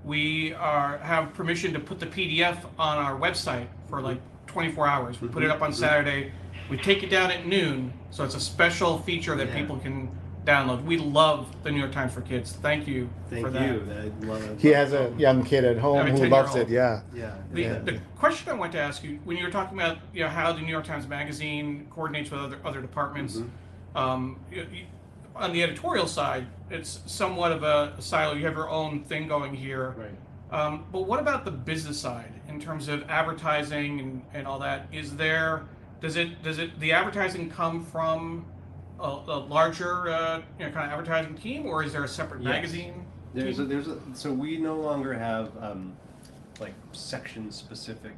we have permission to put the PDF on our website for like 24 hours. We put it up on Saturday. We take it down at noon, so it's a special feature that people can download. We love the New York Times for Kids. Thank you for that. I love it. He has a young kid at home I have a who 10-year-old. loves it. Yeah. The question I wanted to ask you, when you were talking about how the New York Times Magazine coordinates with other departments, on the editorial side, it's somewhat of a silo. You have your own thing going here. Right. But what about the business side in terms of advertising and all that? Does the advertising come from a larger kind of advertising team, or is there a separate Yes. magazine? So we no longer have like section-specific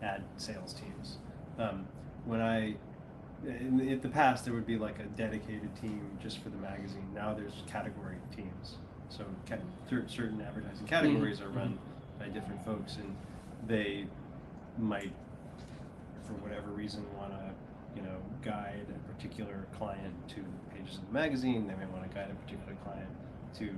ad sales teams. In the past, there would be like a dedicated team just for the magazine. Now there's category teams. So certain advertising categories are run by different folks, and they might, for whatever reason, want to guide a particular client to pages of the magazine. They may want to guide a particular client to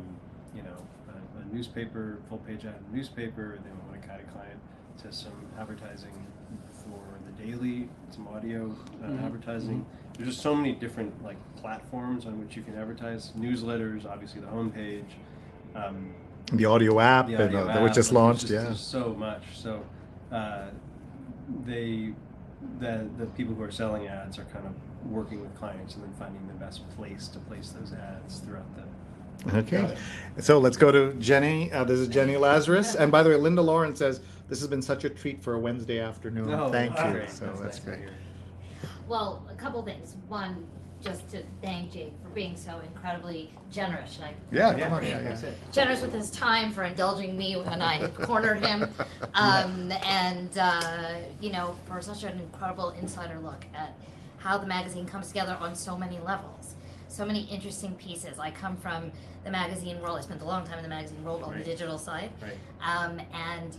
a newspaper, full page ad in a newspaper. They might want to guide a client to some advertising for the daily, some audio advertising. There's just so many different like platforms on which you can advertise. Newsletters, obviously the homepage. The audio app, that was just launched. There's so much. So the people who are selling ads are kind of working with clients and then finding the best place to place those ads throughout the. Okay, so let's go to Jenny. This is Jenny Lazarus, and by the way, Linda Lauren says this has been such a treat for a Wednesday afternoon. Thank you. Great. So that's nice to great. hear. Well, a couple things. One, just to thank Jake for being so incredibly generous. Come on. Generous with his time, for indulging me when I cornered him, and for such an incredible insider look at how the magazine comes together on so many levels, so many interesting pieces. I come from the magazine world. I spent a long time in the magazine world on the digital side, and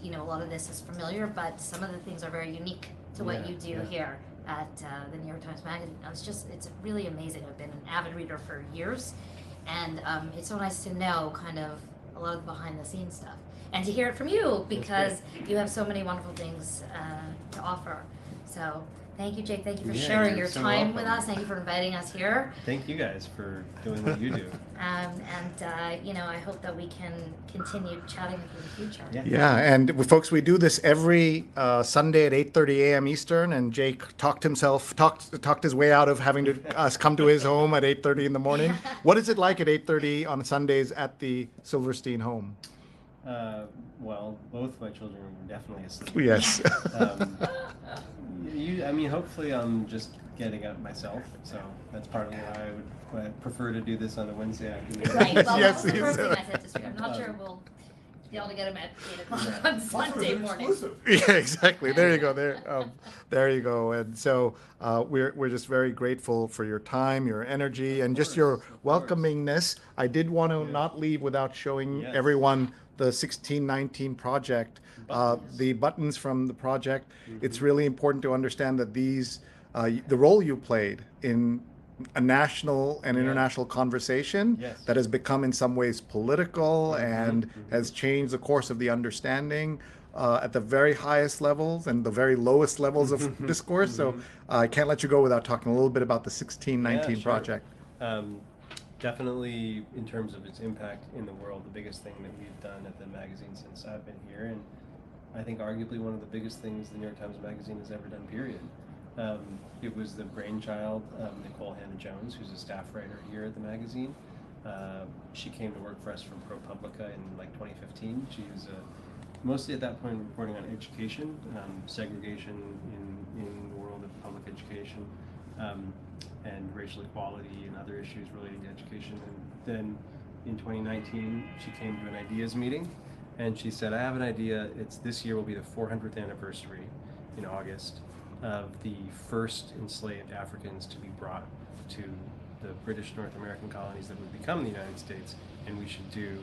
a lot of this is familiar, but some of the things are very unique to what you do here at the New York Times Magazine. It's really amazing. I've been an avid reader for years, and it's so nice to know kind of a lot of the behind the scenes stuff, and to hear it from you, because you have so many wonderful things to offer. So thank you, Jake. Thank you for sharing your time with us. Thank you for inviting us here. Thank you guys for doing what you do. I hope that we can continue chatting with you in the future. Yeah, and folks, we do this every Sunday at 8:30 a.m. Eastern, and Jake talked his way out of having us come to his home at 8:30 in the morning. What is it like at 8:30 on Sundays at the Silverstein home? Well, both my children are definitely asleep. Yes. Hopefully I'm just getting up myself, so that's partly why I prefer to do this on a Wednesday afternoon. Right. Well, Yes, that's the first yes. thing I said to Sree. I'm not sure we'll be able to get him at 8 o'clock on Sunday morning. Yeah, exactly. There you go. There you go. And so we're just very grateful for your time, your energy, and just your welcomingness. I did want to not leave without showing everyone the 1619 project, the buttons from the project. It's really important to understand that these, the role you played in a national and international conversation that has become in some ways political and has changed the course of the understanding at the very highest levels and the very lowest levels of discourse. So I can't let you go without talking a little bit about the 1619 project. Definitely, in terms of its impact in the world, the biggest thing that we've done at the magazine since I've been here, and I think arguably one of the biggest things the New York Times Magazine has ever done, period. It was the brainchild of Nicole Hannah-Jones, who's a staff writer here at the magazine. She came to work for us from ProPublica in like 2015. She was mostly at that point reporting on education, segregation in the world of public education, and racial equality and other issues relating to education. And then in 2019, she came to an ideas meeting, and she said, I have an idea. This year will be the 400th anniversary in August of the first enslaved Africans to be brought to the British North American colonies that would become the United States, and we should do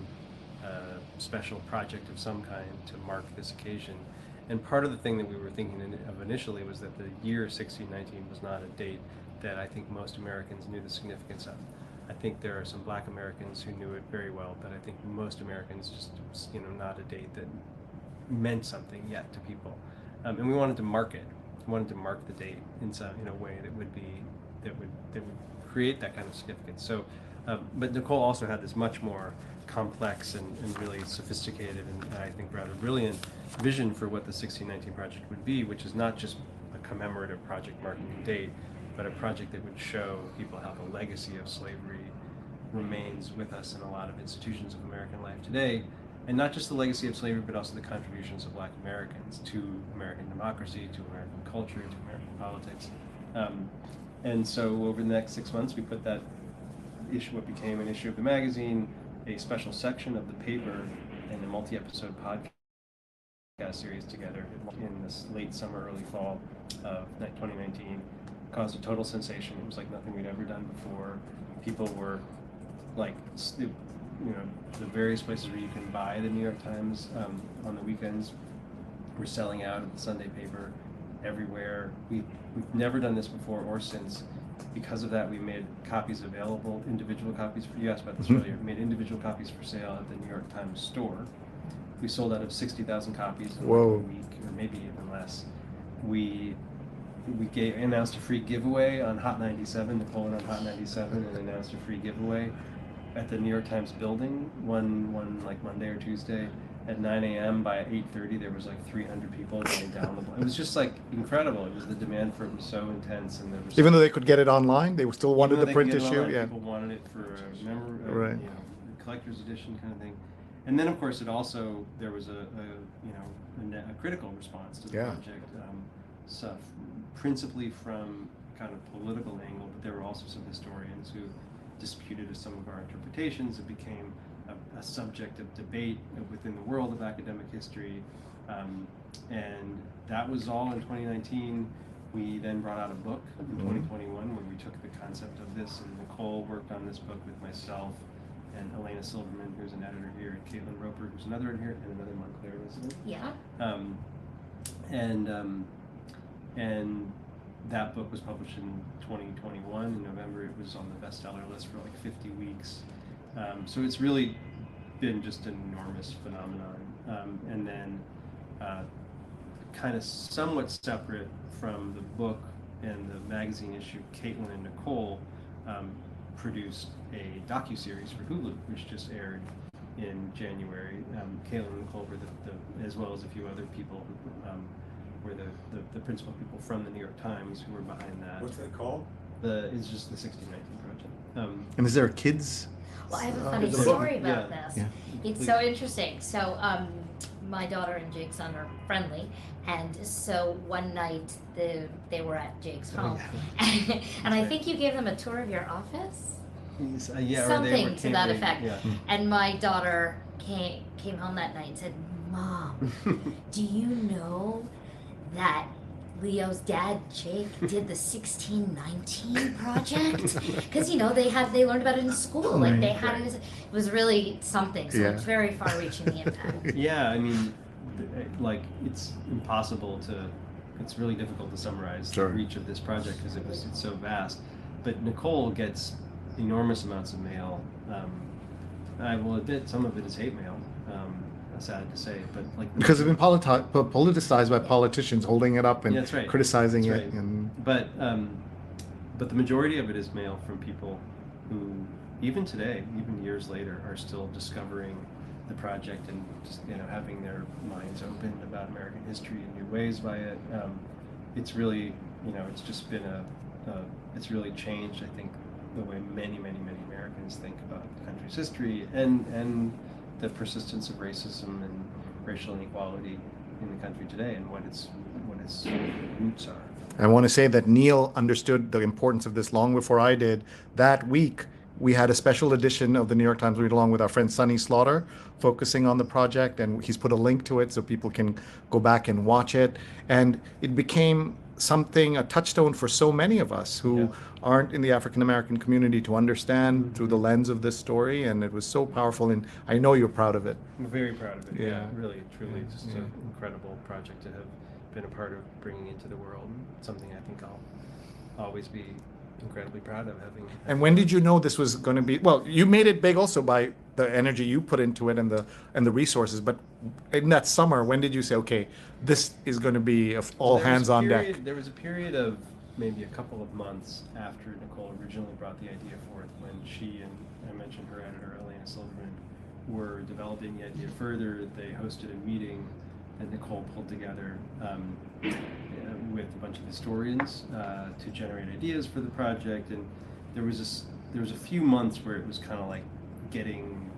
a special project of some kind to mark this occasion. And part of the thing that we were thinking of initially was that the year 1619 was not a date that I think most Americans knew the significance of. I think there are some Black Americans who knew it very well, but I think most Americans just, not a date that meant something yet to people. And we wanted to mark it. We wanted to mark the date in a way that would create that kind of significance. So, but Nicole also had this much more complex and really sophisticated and I think rather brilliant vision for what the 1619 project would be, which is not just a commemorative project marking the date, but a project that would show people how the legacy of slavery remains with us in a lot of institutions of American life today, and not just the legacy of slavery, but also the contributions of Black Americans to American democracy, to American culture, to American politics. And so over the next 6 months, we put that issue, what became an issue of the magazine, a special section of the paper, and a multi-episode podcast series together in this late summer, early fall of 2019. Caused a total sensation. It was like nothing we'd ever done before. People were like, you know, the various places where you can buy the New York Times on the weekends were selling out of the Sunday paper everywhere. We've never done this before or since. Because of that, we made copies available, individual copies. You asked about this earlier. We made individual copies for sale at the New York Times store. We sold out of 60,000 copies in like a week, or maybe even less. We announced a free giveaway on Hot 97, Nicole on Hot 97, and announced a free giveaway at the New York Times building one like Monday or Tuesday at 9 a.m. By 8:30, there was like 300 people going down the block. It was just like incredible. It was, the demand for it was so intense, and there was, Even though they could get it online, they still wanted the print issue. Online, Yeah, people wanted it for a Right. you know, a collector's edition kind of thing. And then, of course, it also, there was a critical response to the project, stuff, principally from kind of political angle, but there were also some historians who disputed some of our interpretations. It became a subject of debate within the world of academic history, and that was all in 2019. We then brought out a book in 2021 where we took the concept of this, and Nicole worked on this book with myself and Elena Silverman, who's an editor here, and Caitlin Roper, who's another editor here, and another Montclair resident. Yeah. And that book was published in 2021. In November, it was on the bestseller list for like 50 weeks. So it's really been just an enormous phenomenon. And then kind of somewhat separate from the book and the magazine issue, Caitlin and Nicole produced a docuseries for Hulu, which just aired in January. Caitlin and Nicole were as well as a few other people were the principal people from the New York Times who were behind that. What's that called? It's just the 1619 Project. and is there a kids? Well, I have a funny It's a book. story about Yeah. this. Yeah. It's so interesting. So, my daughter and Jake's son are friendly, and so one night they were at Jake's home, and I think you gave them a tour of your office. Yeah, Something to that effect. Yeah. And my daughter came home that night and said, "Mom, do you know that Leo's dad, Jake, did the 1619 project? Because they learned about it in school. Like they had it was really something. So it's very far-reaching, the impact. Yeah, I mean, like it's impossible to. It's really difficult to summarize the reach of this project because it's so vast. But Nicole gets enormous amounts of mail. I will admit some of it is hate mail. Sad to say, but like Because it's been politicized by politicians holding it up and criticizing it. And But the majority of it is mail from people who, even today, even years later, are still discovering the project and just having their minds opened about American history in new ways by it. It's really it's just been it's really changed, I think, the way many Americans think about the country's history and the persistence of racism and racial inequality in the country today and what its roots are. I want to say that Neil understood the importance of this long before I did. That week, we had a special edition of the New York Times Read Along with our friend Sonny Slaughter, focusing on the project, and he's put a link to it so people can go back and watch it. And it became a touchstone for so many of us who aren't in the African American community to understand through the lens of this story, and it was so powerful, and I know you're proud of it. I'm very proud of it. Yeah. Really, truly, just an incredible project to have been a part of bringing into the world. Something I think I'll always be incredibly proud of having. And when did you know this was going to be? Well, you made it big also by the energy you put into it and the resources. But in that summer, when did you say, okay, this is going to be all hands on deck? There was a period of maybe a couple of months after Nicole originally brought the idea forth, when she and I mentioned her editor Elena Silverman were developing the idea further. They hosted a meeting that Nicole pulled together with a bunch of historians to generate ideas for the project, and there was a few months where it was kind of like getting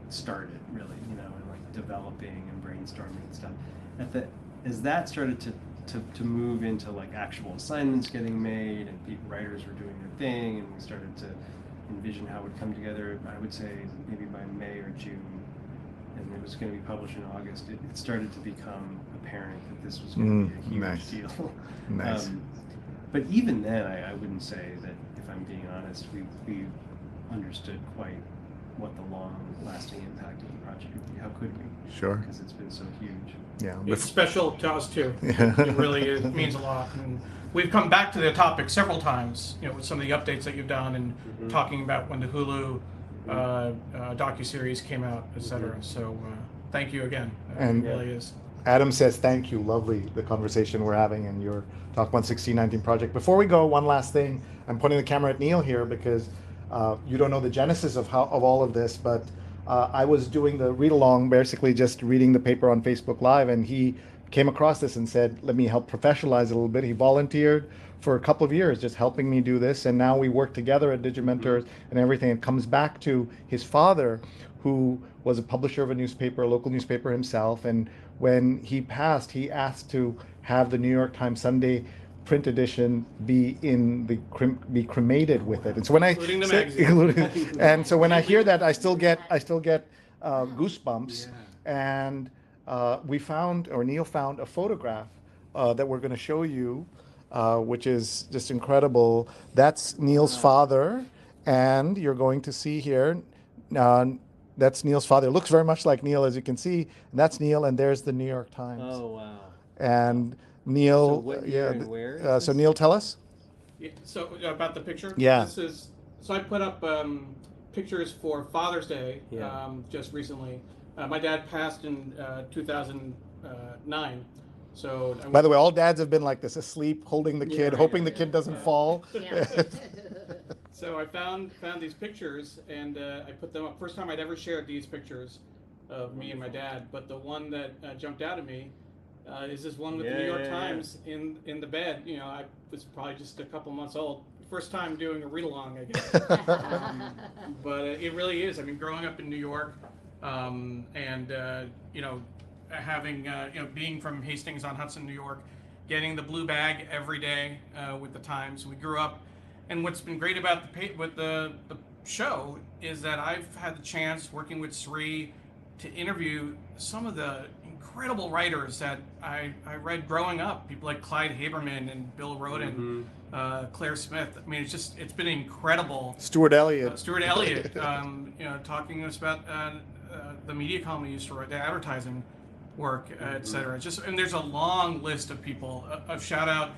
started, really, and like developing and brainstorming and stuff. As that started to to move into like actual assignments getting made, and writers were doing their thing, and we started to envision how it would come together. I would say maybe by May or June, and it was going to be published in August. It started to become apparent that this was going to be a huge nice. deal. Nice. But even then, I wouldn't say that, if I'm being honest, we understood quite what the long-lasting impact of the project would be. How could we? Sure. Because it's been so huge. Yeah. It's special to us too. It really is, means a lot. And we've come back to the topic several times, with some of the updates that you've done and talking about when the Hulu docuseries came out, et cetera. So thank you again. And it really is. Adam says, thank you. Lovely, the conversation we're having and your Talk 1619 project. Before we go, one last thing. I'm pointing the camera at Neil here because you don't know the genesis of all of this, but I was doing the read along, basically just reading the paper on Facebook Live, and he came across this and said, let me help professionalize it a little bit. He volunteered for a couple of years just helping me do this, and now we work together at Digimentors and everything. It comes back to his father, who was a publisher of a newspaper, a local newspaper himself, and when he passed, he asked to have the New York Times Sunday print edition be cremated with it. And so when Including the magazine. and so when I hear that, I still get goosebumps. Yeah. And Neil found a photograph that we're going to show you, which is just incredible. That's Neil's father, and you're going to see here. That's Neil's father. It looks very much like Neil, as you can see. And that's Neil, and there's the New York Times. Oh, wow. And Neil, So what year and where is so this? Neil, tell us. Yeah, so about the picture? Yeah. So I put up pictures for Father's Day Yeah. just recently. My dad passed in 2009. So By the way, all dads have been like this, asleep, holding the kid, hoping the kid doesn't fall. Yeah. So I found these pictures, and I put them up. First time I'd ever shared these pictures of me and my dad, but the one that jumped out at me is this one with the New York Times in the bed. I was probably just a couple months old. First time doing a read-along, I guess. But it really is. I mean, growing up in New York, and having being from Hastings-on-Hudson, New York, getting the blue bag every day with the Times. We grew up. And what's been great about the show is that I've had the chance, working with Sree, to interview some of the incredible writers that I read growing up. People like Clyde Haberman and Bill Roden, Claire Smith. I mean, it's been incredible. Stuart Elliott. Talking to us about the media column he used to write, the advertising work, et cetera. And there's a long list of people. A shout out.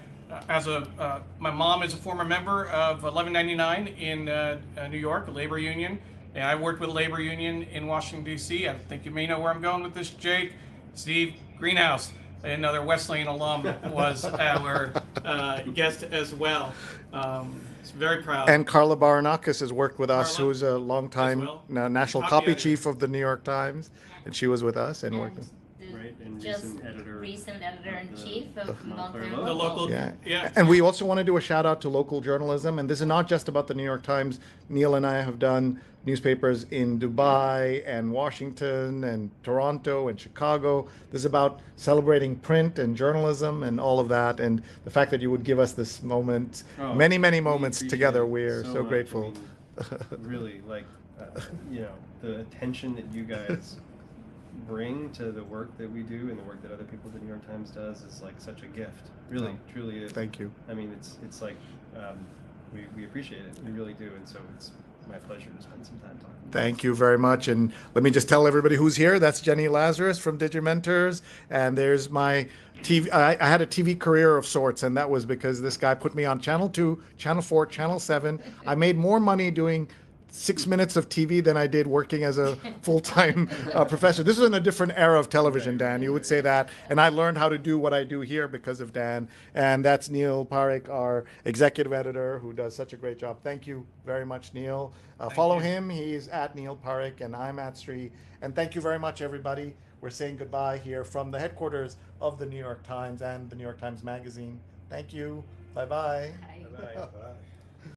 My mom is a former member of 1199 in New York, a labor union, and I worked with a labor union in Washington, D.C. I think you may know where I'm going with this, Jake. Steve Greenhouse, another Wesleyan alum, was our guest as well. Very proud. And Carla Baranakis has worked with us, who's a longtime national copy editor. chief of the New York Times, and she was with us and worked. Right, and Just recent editor-in-chief of Montclair The local, Yeah. And we also want to do a shout out to local journalism. And this is not just about the New York Times. Neil and I have done newspapers in Dubai and Washington and Toronto and Chicago. This is about celebrating print and journalism and all of that. And the fact that you would give us this moment, many moments together, we're so much. grateful. I mean, really, the attention that you guys bring to the work that we do and the work that other people at the New York Times does is like such a gift. Really, truly is. Thank you. I mean, it's like we appreciate it. We really do, and so it's my pleasure to spend some time talking. Thank you very much. And let me just tell everybody who's here. That's Jenny Lazarus from Digimentors. And there's my TV. I had a TV career of sorts, and that was because this guy put me on Channel 2, Channel 4, Channel 7. I made more money doing 6 minutes of TV than I did working as a full-time professor. This was in a different era of television, Dan. You would say that. And I learned how to do what I do here because of Dan. And that's Neil Parekh, our executive editor, who does such a great job. Thank you very much, Neil. Follow him. He's at Neil Parekh, and I'm at Sree. And thank you very much, everybody. We're saying goodbye here from the headquarters of the New York Times and the New York Times Magazine. Thank you. Bye-bye. Bye. Bye-bye. Bye.